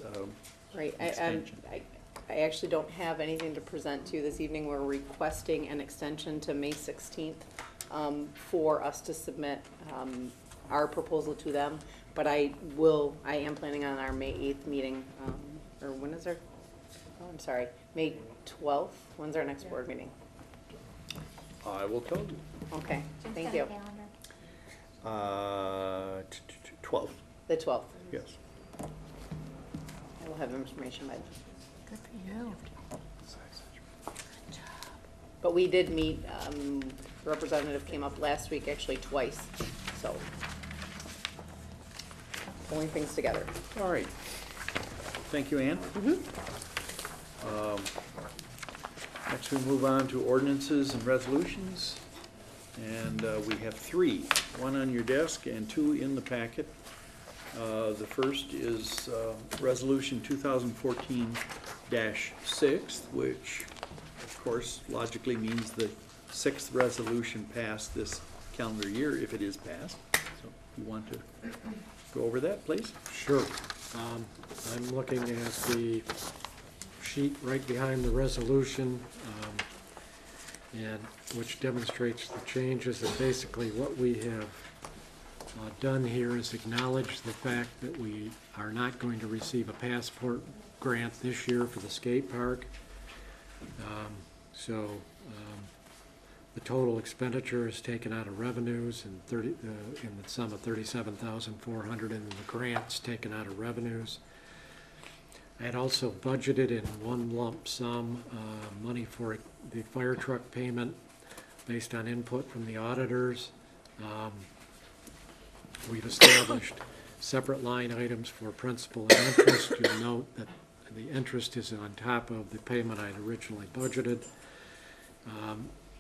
Right, Extension. I actually don't have anything to present to you this evening. We're requesting an extension to May 16th for us to submit our proposal to them. But I am planning on our May 8th meeting, or when is our, oh, I'm sorry, May 12th? When's our next board meeting? I will tell you. Okay, Jim's thank got a you. calendar. 12, The 12th. yes. I will have information by then. Good for you. But we did meet, representative came up last week, actually twice, so. Pulling things together. All right. Thank you, Ann. Next, we move on to ordinances and resolutions. And we have 3, 1 on your desk and 2 in the packet. The first is Resolution 2014-6, which, of course, logically means the 6th resolution passed this calendar year, if it is passed. So you want to go over that, please? Sure. I'm looking at the sheet right behind the resolution, and which demonstrates the changes. And basically what we have done here is acknowledge the fact that we are not going to receive a passport grant this year for the skate park. So the total expenditure is taken out of revenues and in the sum of $37,400, and the grants taken out of revenues. I had also budgeted in one lump sum money for the fire truck payment based on input from the auditors. We've established separate line items for principal and interest. You'll note that the interest is on top of the payment I'd originally budgeted.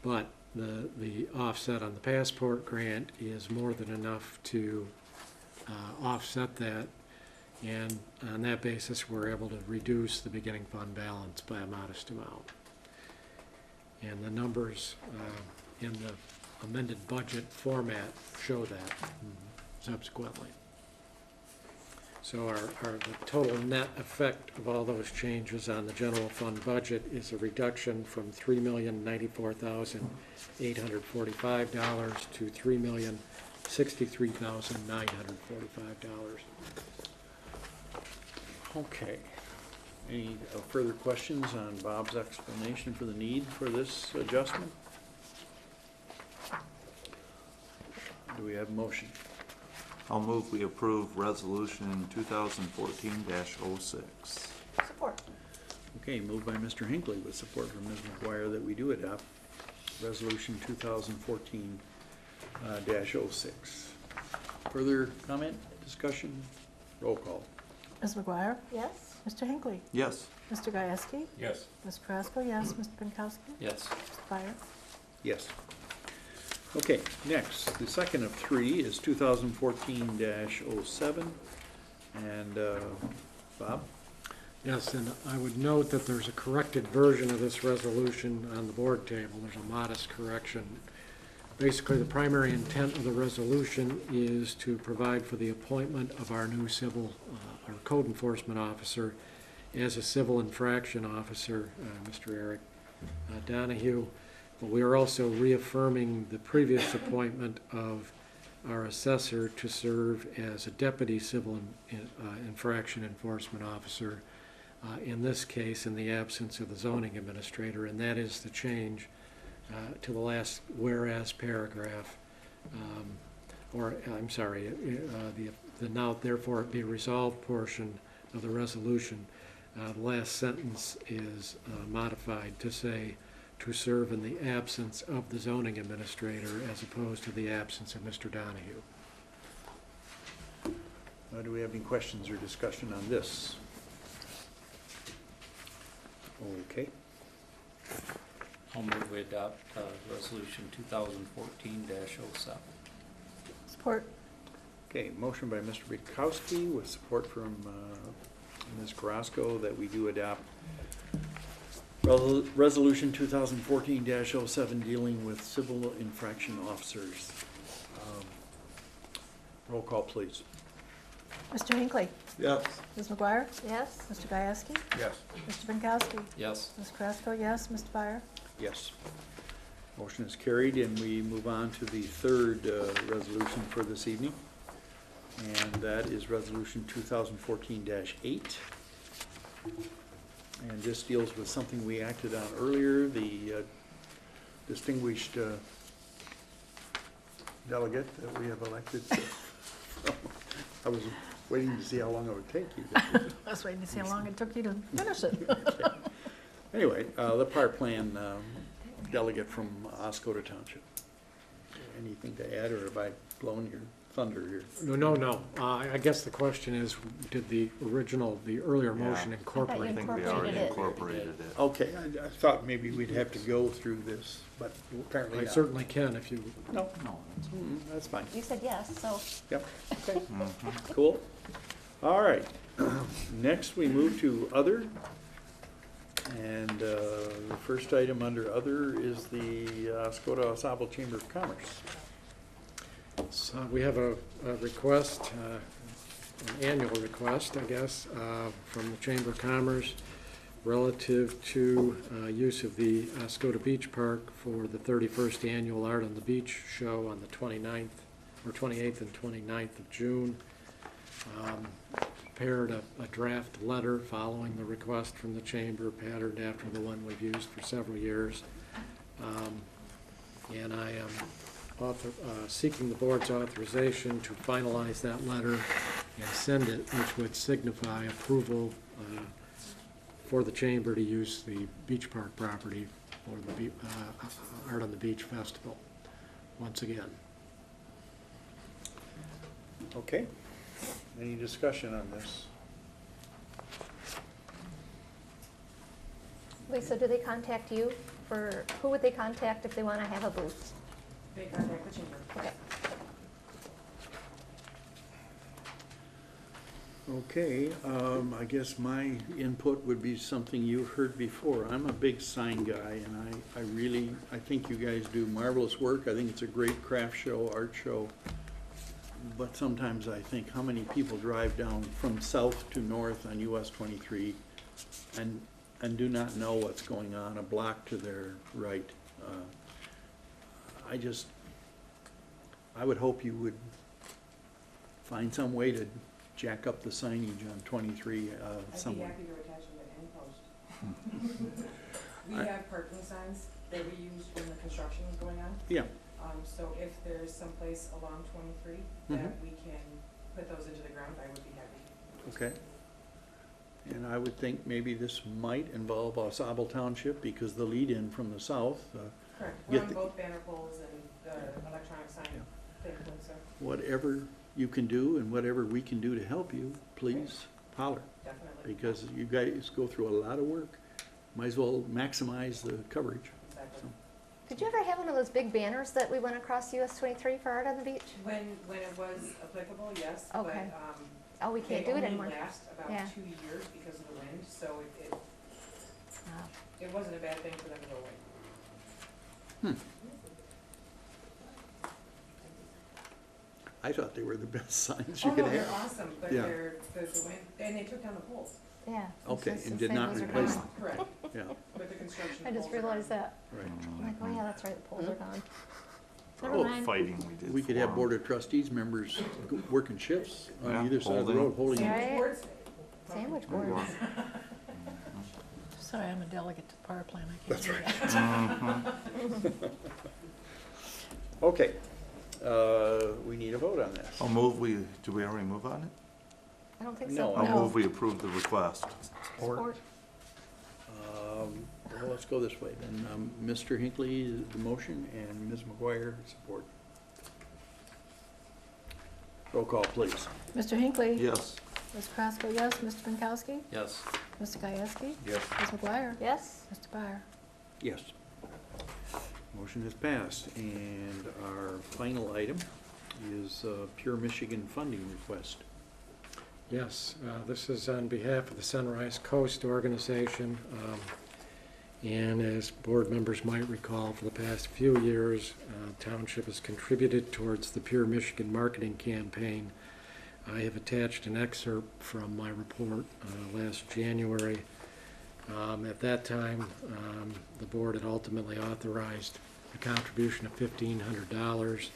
But the offset on the passport grant is more than enough to offset that. And on that basis, we're able to reduce the beginning fund balance by a modest amount. And the numbers in the amended budget format show that subsequently. So the total net effect of all those changes on the general fund budget is a reduction from $3,094,845 to $3,063,945. Okay. Any further questions on Bob's explanation for the need for this adjustment? Do we have a motion? I'll move we approve resolution 2014-06. Support. Okay, moved by Mr. Hinckley with support from Ms. McGuire that we do adopt resolution 2014-06. Further comment, discussion? Roll call. Ms. McGuire? Yes. Mr. Hinckley? Yes. Mr. Gieske? Yes. Ms. Carrasco, yes. Mr. Pinkowski? Yes. Mr. Byer? Yes. Okay, next, the second of 3 is 2014-07. And Bob? Yes, and I would note that there's a corrected version of this resolution on the board table. There's a modest correction. Basically, the primary intent of the resolution is to provide for the appointment of our new our code enforcement officer as a civil infraction officer, Mr. Eric Donahue. But we are also reaffirming the previous appointment of our assessor to serve as a deputy civil infraction enforcement officer, in this case in the absence of the zoning administrator, and that is the change to the last whereas paragraph, the now therefore it be resolved portion of the resolution. The last sentence is modified to say to serve in the absence of the zoning administrator as opposed to the absence of Mr. Donahue. Do we have any questions or discussion on this? Okay. I'll move we adopt resolution 2014-07. Support. Okay, motion by Mr. Bukowski with support from Ms. Carrasco that we do adopt Resolution 2014-07 dealing with civil infraction officers. Roll call, please. Mr. Hinckley. Yes. Ms. McGuire. Yes? Mr. Gieske. Yes. Mr. Pinkowski. Yes. Ms. Carrasco, yes. Mr. Byer. Yes. Motion is carried, and we move on to the third resolution for this evening. And that is Resolution 2014-8. And this deals with something we acted on earlier, the distinguished delegate that we have elected. I was waiting to see how long it would take you. I was waiting to see how long it took you to finish it. Okay. Anyway, the park plan delegate from Oscoda Township. Anything to add, or have I blown your thunder here? No. I guess the question is, did the earlier motion Yeah. incorporate? I think we already incorporated it. Okay, I thought maybe we'd have to go through this, but apparently I not. certainly can if you, No, No, that's that's fine. You said yes, so. Yep, okay, cool. All right, next we move to other. And the first item under other is the Oscoda Osable Chamber of Commerce. so we have a request, an annual request, I guess, from the Chamber of Commerce relative to use of the Oscoda Beach Park for the 31st Annual Art on the Beach Show on the 29th, or 28th and 29th of June. Prepared a draft letter following the request from the Chamber, patterned after the one we've used for several years. And I am seeking the board's authorization to finalize that letter and send it, which would signify approval for the Chamber to use the Beach Park property for the Art on the Beach Festival once again. Okay, any discussion on this? Lisa, do they contact you for, who would they contact if they want to have a booth? They contact the chamber. Okay. Okay, I guess my input would be something you've heard before. I'm a big sign guy, and I think you guys do marvelous work. I think it's a great craft show, art show. But sometimes I think, how many people drive down from south to north on US 23 and do not know what's going on a block to their right? I would hope you would find some way to jack up the signage on 23 somewhere. I'd be happy to attach them at any post. We have parking signs that we used when the construction was going on. Yeah, So if there's someplace along 23 that we can put those into the ground, I would be happy. okay. And I would think maybe this might involve Osable Township, because the lead-in from the south, Correct. We're Get on the- both banner poles and the electronic sign thing, so whatever you can do and whatever we can do to help you, please holler. definitely. Because you guys go through a lot of work. Might as well maximize the coverage. Exactly. Did you ever have one of those big banners that we went across US 23 for Art on the Beach? When it was applicable, yes, Okay. but Oh, we can't do it anymore. They only last about Yeah. 2 years because of the wind, so Oh. it wasn't a bad thing for them to go away. I thought they were the best signs you Oh, could no, they're have. awesome, but Yeah. the wind, and they took down the poles. Yeah. Okay, It's just and the did same not as our replace town. them. Correct, Yeah, with the construction. I just poles are realized gone. that. right. I'm like, oh yeah, that's right, the poles are gone. Never Oh, mind. fighting we did. We could have for 'em. Board of Trustees members working shifts on Yeah, either side of the holding. road, holding. Right. Boards day. Sandwich board. Sorry, I'm a delegate to the power plant, I can't do that. Okay, we need a vote on this. I'll move, do we already move on it? I don't think No. so. I'll No. move we approve the request. Support. Well, let's go this way then. Mr. Hinckley, the motion, and Ms. McGuire, support. Roll call, please. Mr. Hinckley? Yes. Ms. Kraska, yes. Mr. Pinkowski? Yes. Mr. Gieske? Yes. Ms. McGuire? Yes? Mr. Byer? Yes. Motion has passed, and our final item is Pure Michigan funding request. Yes, this is on behalf of the Sunrise Coast Organization. And as board members might recall, for the past few years, Township has contributed towards the Pure Michigan marketing campaign. I have attached an excerpt from my report last January. At that time, the board had ultimately authorized a contribution of $1,500.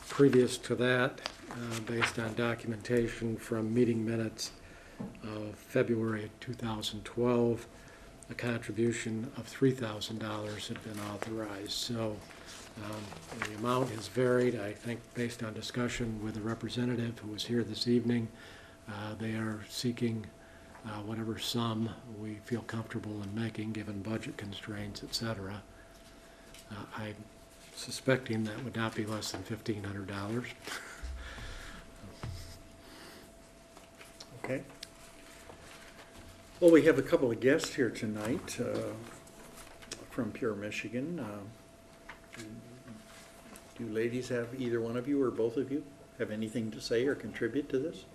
Previous to that, based on documentation from meeting minutes of February of 2012, a contribution of $3,000 had been authorized. So the amount has varied, I think, based on discussion with the representative who was here this evening. They are seeking whatever sum we feel comfortable in making, given budget constraints, et cetera. I'm suspecting that would not be less than $1,500. Okay. Well, we have a couple of guests here tonight from Pure Michigan. Do ladies have, either one of you or both of you, have anything to say or contribute to this?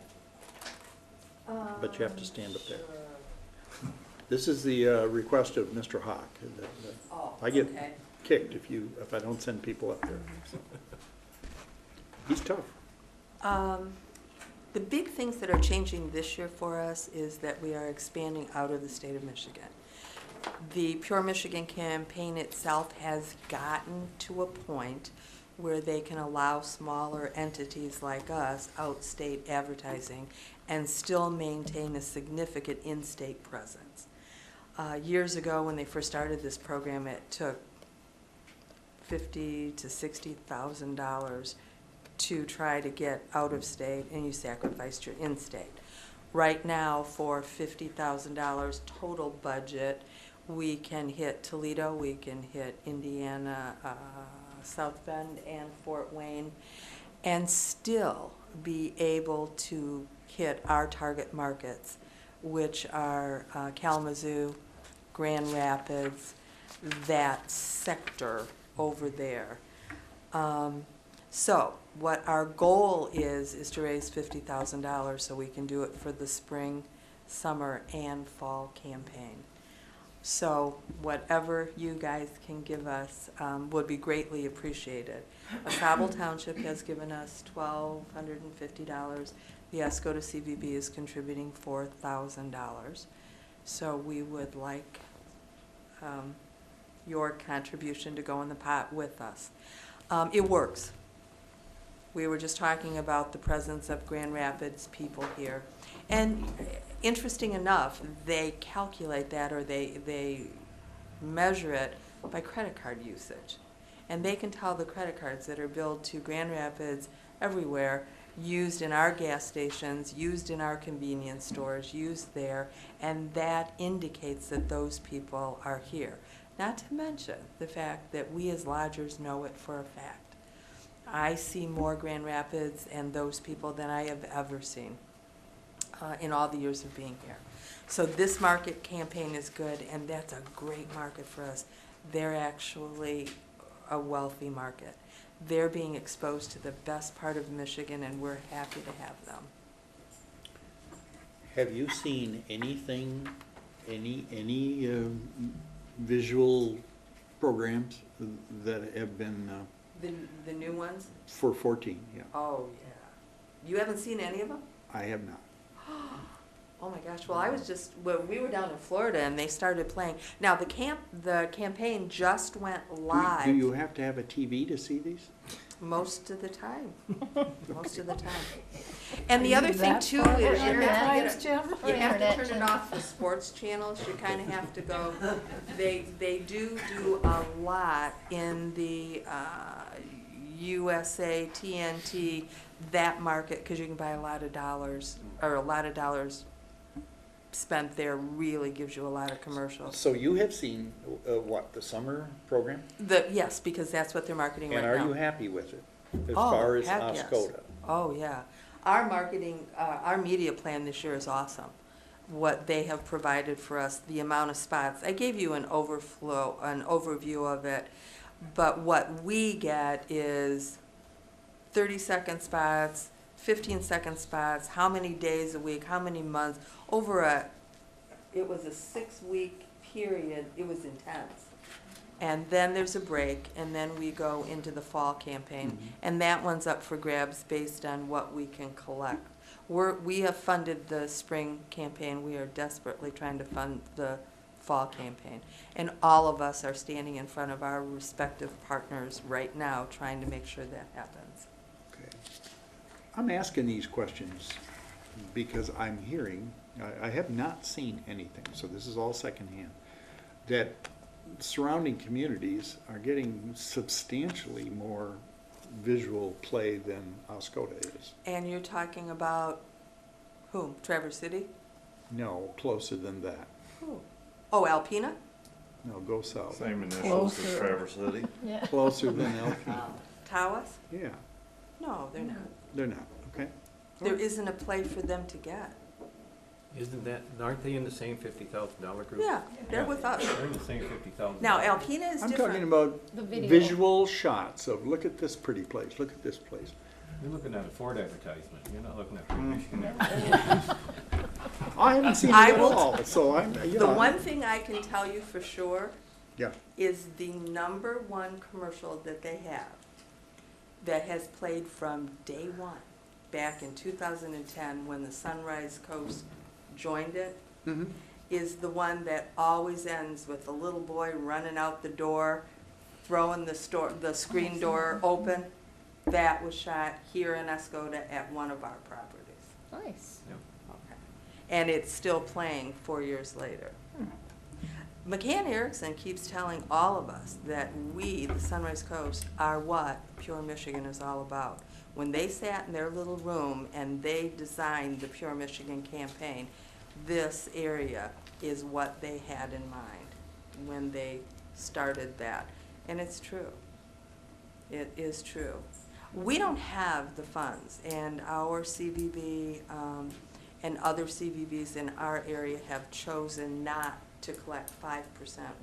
But you have to stand up there. This is the request of Mr. Hawk. I get kicked if I don't send people up there. So. He's tough. The big things that are changing this year for us is that we are expanding out of the state of Michigan. The Pure Michigan campaign itself has gotten to a point where they can allow smaller entities like us outstate advertising and still maintain a significant in-state presence. Years ago, when they first started this program, it took $50,000 to $60,000 to try to get out of state, and you sacrificed your in-state. Right now, for $50,000 total budget, we can hit Toledo, we can hit Indiana, South Bend, and Fort Wayne, and still be able to hit our target markets, which are Kalamazoo, Grand Rapids, that sector over there. So what our goal is to raise $50,000 so we can do it for the spring, summer, and fall campaign. So whatever you guys can give us would be greatly appreciated. Oscoda Township has given us $1,250. The Oscoda CVB is contributing $4,000. So we would like your contribution to go in the pot with us. It works. We were just talking about the presence of Grand Rapids people here. And interesting enough, they calculate that, or they measure it by credit card usage. And they can tell the credit cards that are billed to Grand Rapids everywhere, used in our gas stations, used in our convenience stores, used there, and that indicates that those people are here. Not to mention the fact that we as lodgers know it for a fact. I see more Grand Rapids and those people than I have ever seen in all the years of being here. So this market campaign is good, and that's a great market for us. They're actually a wealthy market. They're being exposed to the best part of Michigan, and we're happy to have them. Have you seen anything, any visual programs that have been The new ones? for 14? Yeah, Oh, yeah. You haven't seen any of them? I have not. Oh my gosh, well, we were down in Florida and they started playing. Now, the campaign just went live. Do you have to have a TV to see these? Most of the time. Most of the time. And the other thing too is you have to turn it off the sports channels. You kind of have to go. They do a lot in the USA, TNT, that market, because you can buy a lot of dollars spent there really gives you a lot of commercials. So you have seen, what, the summer program? Yes, because that's what they're marketing right now. And are you happy with it, as Oh, far as heck yes. Oscoda? Oh, yeah. Our marketing, our media plan this year is awesome. What they have provided for us, the amount of spots. I gave you an overview of it, but what we get is 30-second spots, 15-second spots, how many days a week, how many months, it was a 6-week period, it was intense. And then there's a break, and then we go into the fall campaign, and that one's up for grabs based on what we can collect. We have funded the spring campaign, we are desperately trying to fund the fall campaign. And all of us are standing in front of our respective partners right now, trying to make sure that happens. Okay. I'm asking these questions because I'm hearing, I have not seen anything, so this is all secondhand, that surrounding communities are getting substantially more visual play than Oscoda is. And you're talking about whom? Traverse City? No, closer than that. Who? Oh, Alpena? No, go south. Same initials as Closer. Traverse City. Yeah. Closer than Elkina. Tawas? Yeah, No, they're not. they're not, okay? There isn't a play for them to get. Aren't they in the same $50,000 group? Yeah, they're with us. They're in the same $50,000. Now, Alpena is I'm different. talking about The video. visual shots of, look at this pretty place, look at this place. You're looking at a Ford advertisement, you're not looking at the Michigan advertisement. I haven't seen it I at will- all, so I'm, yeah. The one thing I can tell you for sure Yeah, is the #1 commercial that they have that has played from day one, back in 2010 when the Sunrise Coast joined it, is the one that always ends with the little boy running out the door, throwing the screen door open. That was shot here in Oscoda at one of our properties. Nice. Okay. And it's still playing 4 years later. McCann Erickson keeps telling all of us that we, the Sunrise Coast, are what Pure Michigan is all about. When they sat in their little room and they designed the Pure Michigan campaign, this area is what they had in mind when they started that. And it's true. It is true. We don't have the funds, and our CVB and other CVBs in our area have chosen not to collect 5%.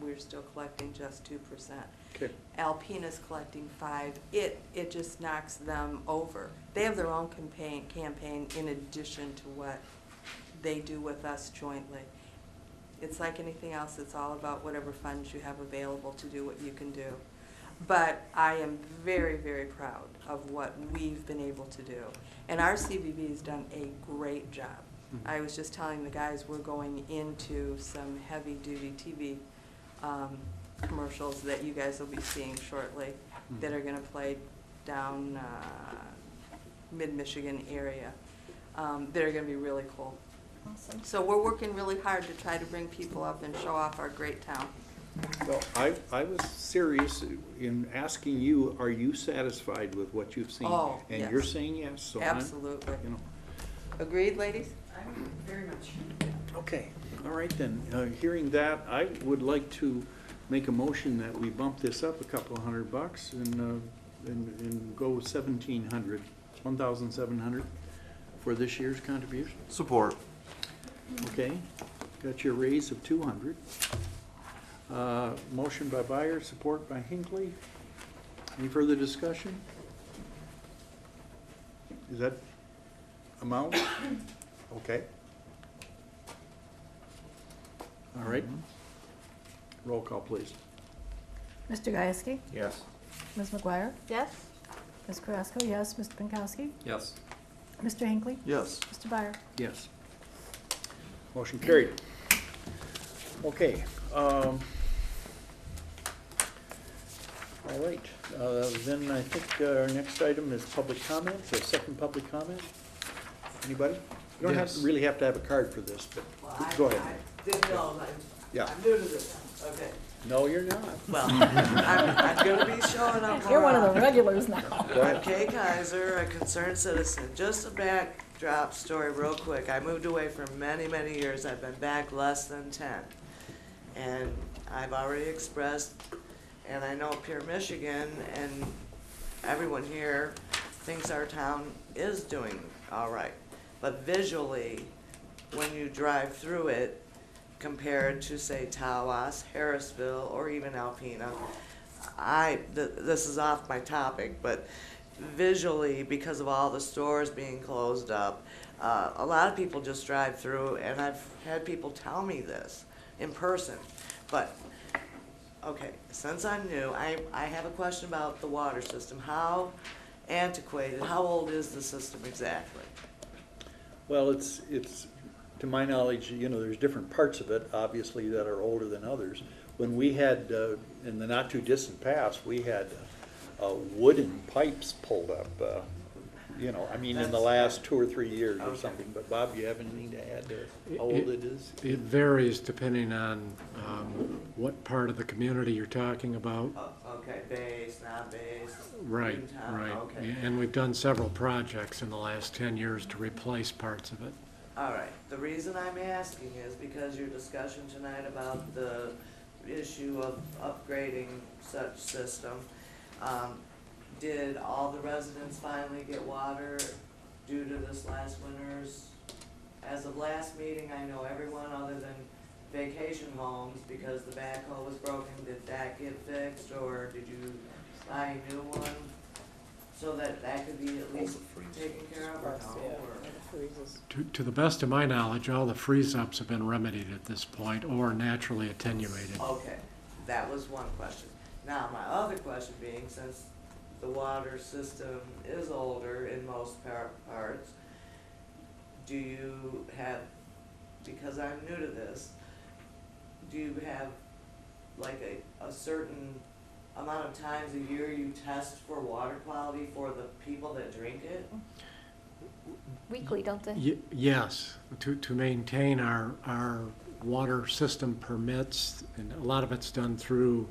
We're still collecting just 2%. okay. Alpena's collecting 5%. It just knocks them over. They have their own campaign in addition to what they do with us jointly. It's like anything else. It's all about whatever funds you have available to do what you can do. But I am very, very proud of what we've been able to do. And our CVB has done a great job. I was just telling the guys we're going into some heavy-duty TV commercials that you guys will be seeing shortly that are going to play down mid-Michigan area that are going to be really cool. Awesome. So we're working really hard to try to bring people up and show off our great town. Well, I was serious in asking you, are you satisfied with what you've seen? Oh, And yes. you're saying yes, so I'm, Absolutely. you know. Agreed, ladies? I'm very much. Okay, all right then. Hearing that, I would like to make a motion that we bump this up a couple of $100 and go 1,700, 1,700 for this year's contribution. Support. Okay, got your raise of 200. Motion by Byer, support by Hinckley. Any further discussion? Is that amount? Okay. All right. Roll call, please. Mr. Gieske? Yes. Ms. McGuire? Yes? Ms. Carrasco, yes. Mr. Pinkowski? Yes. Mr. Hinckley? Yes. Mr. Byer? Yes. Motion carried. Okay. All right, then I think our next item is public comment, the second public comment. Anybody? You don't Yes. really have to have a card for this, but go ahead. I didn't know, Yeah. I'm new to this, okay. No, you're not. Well, I'm gonna be showing up more You're one of the often. regulars now. Go I'm ahead. Kay Kaiser, a concerned citizen. Just a backdrop story real quick. I moved away for many, many years. I've been back less than 10. And I've already expressed, and I know Pure Michigan and everyone here thinks our town is doing all right. But visually, when you drive through it, compared to say Tawas, Harrisville, or even Alpena, this is off my topic, but visually, because of all the stores being closed up, a lot of people just drive through, and I've had people tell me this in person. But, okay, since I'm new, I have a question about the water system. How antiquated, how old is the system exactly? Well, it's, to my knowledge, you know, there's different parts of it, obviously, that are older than others. When we had, in the not too distant past, we had wooden pipes pulled up, you know, I mean, in the last 2 or 3 years or Okay. something. But Bob, do you have anything to add to how old it is? It varies depending on what part of the community you're talking about. Okay, base, not base. Right, Newtown, right. Okay. And we've done several projects in the last 10 years to replace parts of it. All right, the reason I'm asking is because your discussion tonight about the issue of upgrading such system, did all the residents finally get water due to this last winter's? As of last meeting, I know everyone other than vacation homes, because the backhoe was broken, did that get fixed, or did you buy a new one? So that could be at least taken care of, or no, or? To the best of my knowledge, all the freeze-ups have been remedied at this point or naturally attenuated. Okay, that was one question. Now, my other question being, since the water system is older in most parts, do you have, because I'm new to this, do you have like a certain amount of times a year you test for water quality for the people that drink it? Weekly, don't they? Yes, to maintain our water system permits, and a lot of it's done through,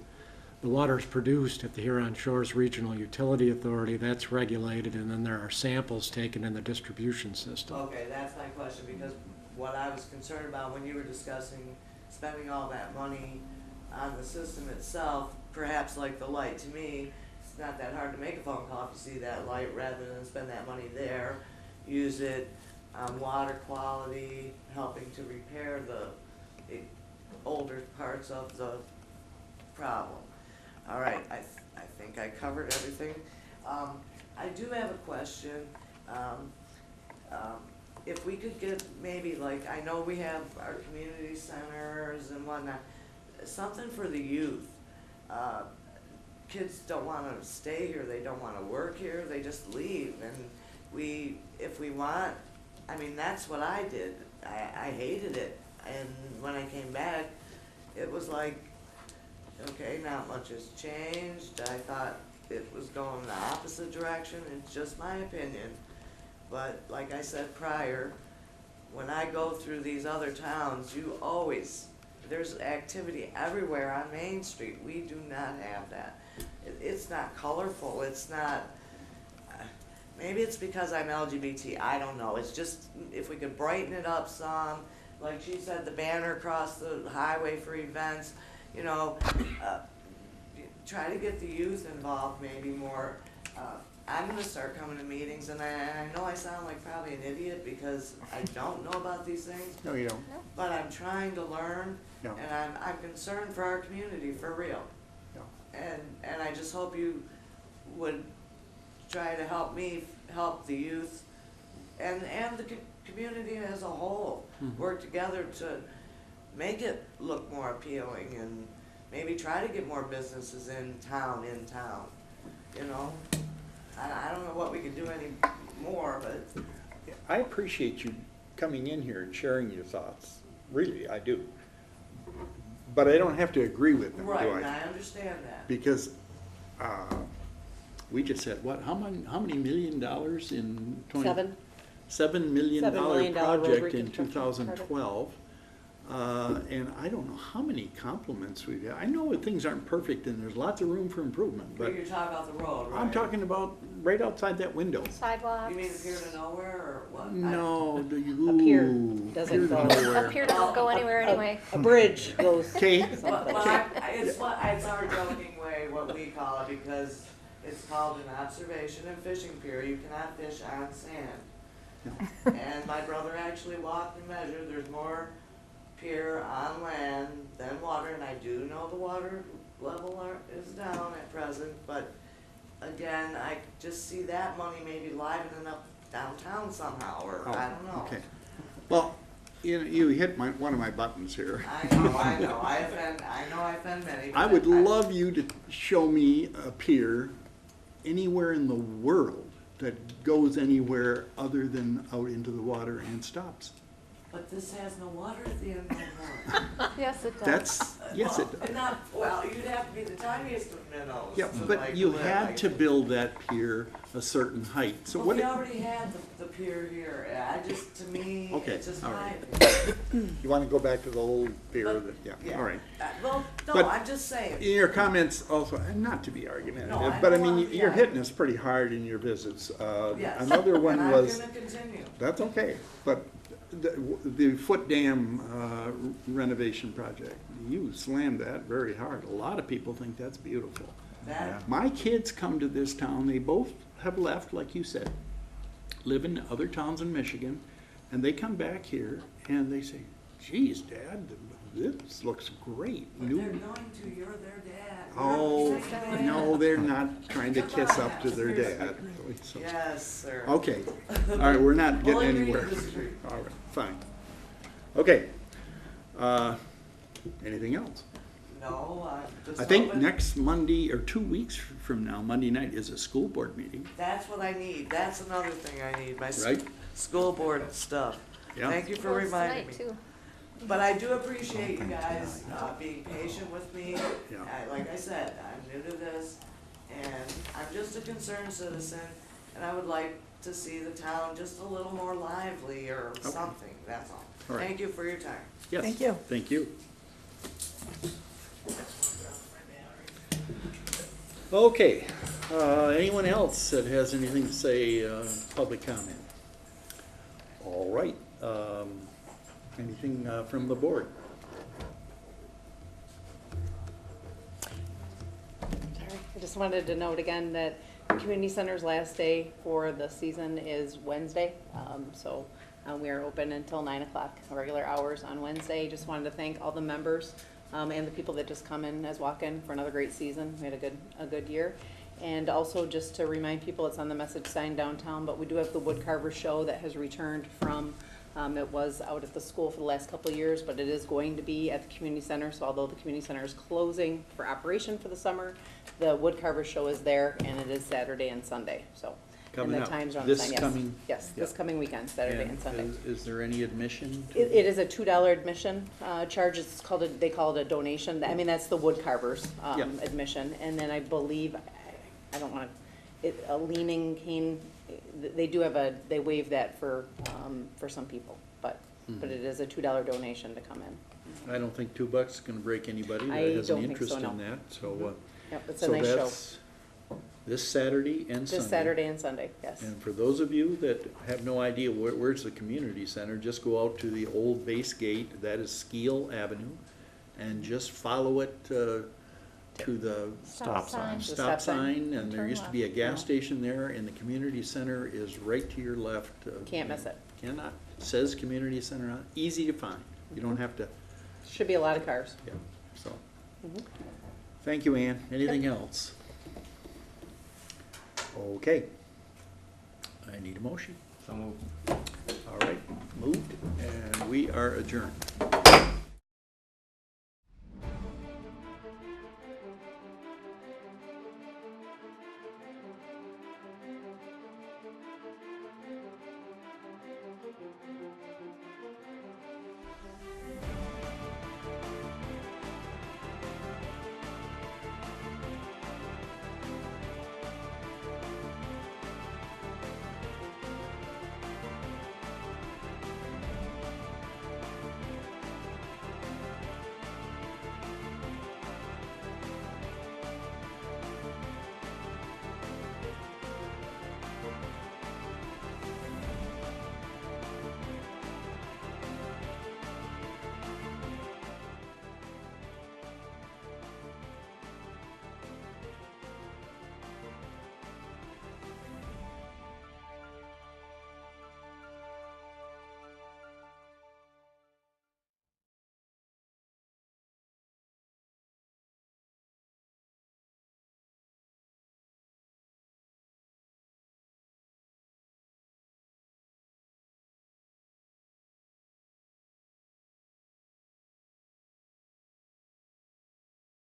the water's produced at the Huron Shores Regional Utility Authority, that's regulated, and then there are samples taken in the distribution system. Okay, that's my question, because what I was concerned about when you were discussing spending all that money on the system itself, perhaps like the light, to me, it's not that hard to make a phone call if you see that light, rather than spend that money there. Use it on water quality, helping to repair the older parts of the problem. All right, I think I covered everything. I do have a question. If we could get maybe like, I know we have our community centers and whatnot, something for the youth. Kids don't wanna stay here, they don't wanna work here, they just leave, and if we want, I mean, that's what I did. I hated it, and when I came back, it was like, okay, not much has changed. I thought it was going the opposite direction. It's just my opinion. But like I said prior, when I go through these other towns, there's activity everywhere on Main Street. We do not have that. It's not colorful, it's not, maybe it's because I'm LGBT, I don't know. It's just, if we could brighten it up some, like she said, the banner across the highway for events, you know, try to get the youth involved maybe more. I'm gonna start coming to meetings, and I know I sound like probably an idiot because I don't know about these things, No, you don't. but I'm trying to learn, No. and I'm concerned for our community, for real. No. And I just hope you would try to help me, help the youth, and the community as a whole, work together to make it look more appealing, and maybe try to get more businesses in town, you know? I don't know what we could do any more, but I appreciate you coming in here and sharing your thoughts. really, I do. But I don't have to agree with them, do Right, I? and I understand that. Because, we just said, what, how many $1 million in twenty? $7 million $7 million road project in reconstruction 2012. And I don't know how many compliments we've had. I know that things aren't perfect and there's lots of room for improvement, but You're talking about the road, right? I'm talking about right outside that window. Sidewalks. You mean the pier to nowhere, or what? No, the, A pier ooh, doesn't pier to go. nowhere. Up here doesn't go anywhere anyway. A bridge goes. Okay, It's our joking way, what we call it, because it's called an observation and fishing pier. You cannot fish on sand. And my brother actually walked and measured. There's more pier on land than water, and I do know the water level is down at present, but again, I just see that money maybe livening up downtown somehow, or I don't know. Okay. Well, you hit one of my buttons here. I know, I know I offend many. I but would love you to show me a pier anywhere in the world that goes anywhere other than out into the water and stops. But this has no water at the end of the morning. Yes, it does. That's, yes, it does. Well, you'd have to be the tiniest of minnows. Yeah, to, but like, you live, had I to think. build that pier a certain height, so Well, what? we already had the pier here. To me, Okay, it's just all my right. opinion. You wanna go back to the old pier But- that, yeah, yeah. all right. Well, no, But- I'm just saying. In your comments also, and not to be argumentative, No, I but I don't mean, wanna be you're hitting argumentative. us pretty hard in your visits. Yes. Another one and was, I'm gonna continue. that's okay, but the foot dam renovation project, you slammed that very hard. A lot of people think that's beautiful. That, My kids come to this town, they both have left, like you said, live in other towns in Michigan, and they come back here and they say, geez, Dad, this looks great. but New- they're going to. You're their dad. Oh, You're their dad. no, they're not trying to kiss up to their dad. So- Yes, sir. Okay, all right, we're not We'll getting agree to anywhere. disagree. All right, fine. Okay. Anything else? No, just I think hoping- next Monday, or 2 weeks from now, Monday night, is a school board meeting. That's what I need. That's another thing I need. My Right. school board stuff. Yeah. Thank you for Well, it's reminding me. tonight, too. But I do appreciate you guys being patient with me. Yeah. Like I said, I'm new to this, and I'm just a concerned citizen, and I would like to see the town just a little more lively or something, that's all. All right. Thank you for your time. Yes. Thank you. Thank you. Okay, anyone else that has anything to say, public comment? All right, anything from the board? Sorry, I just wanted to note again that the community center's last day for the season is Wednesday. So we are open until 9 o'clock, regular hours on Wednesday. Just wanted to thank all the members and the people that just come in as walk-in for another great season. We had a good year. And also just to remind people, it's on the message sign downtown, but we do have the Woodcarver Show that has returned from, it was out at the school for the last couple of years, but it is going to be at the community center. So although the community center is closing for operation for the summer, the Woodcarver Show is there, and it is Saturday and Sunday, so. Coming And up. the times are on the This sign, yes. coming- Yes, this yeah. coming weekend, Saturday and Sunday. Is there any admission? to- It is a $2 admission charge. It's called they call it a donation. I mean, that's the wood carvers Yeah. admission. And then I believe, I don't want to, a leaning cane, they do have they waive that for some people. But it is a $2 donation to come in. I don't think $2 is gonna break anybody that I has don't an think interest so, in no. that, so, Yep, it's a so nice show. that's this Saturday and Sunday. This Saturday and Sunday, yes. And for those of you that have no idea where's the community center, just go out to the old base gate, that is Skeel Avenue, and just follow it to the Stop sign. The stop sign, and there Turn used to be a left. gas station there, and the community center is right to your left. Can't miss it. Cannot, says community center, on it. Easy to find, you don't have to, Should be a lot of cars. yeah, so. Mhm. Thank you, Ann. Anything else? Okay. I need a motion. So moved. All right, moved, and we are adjourned.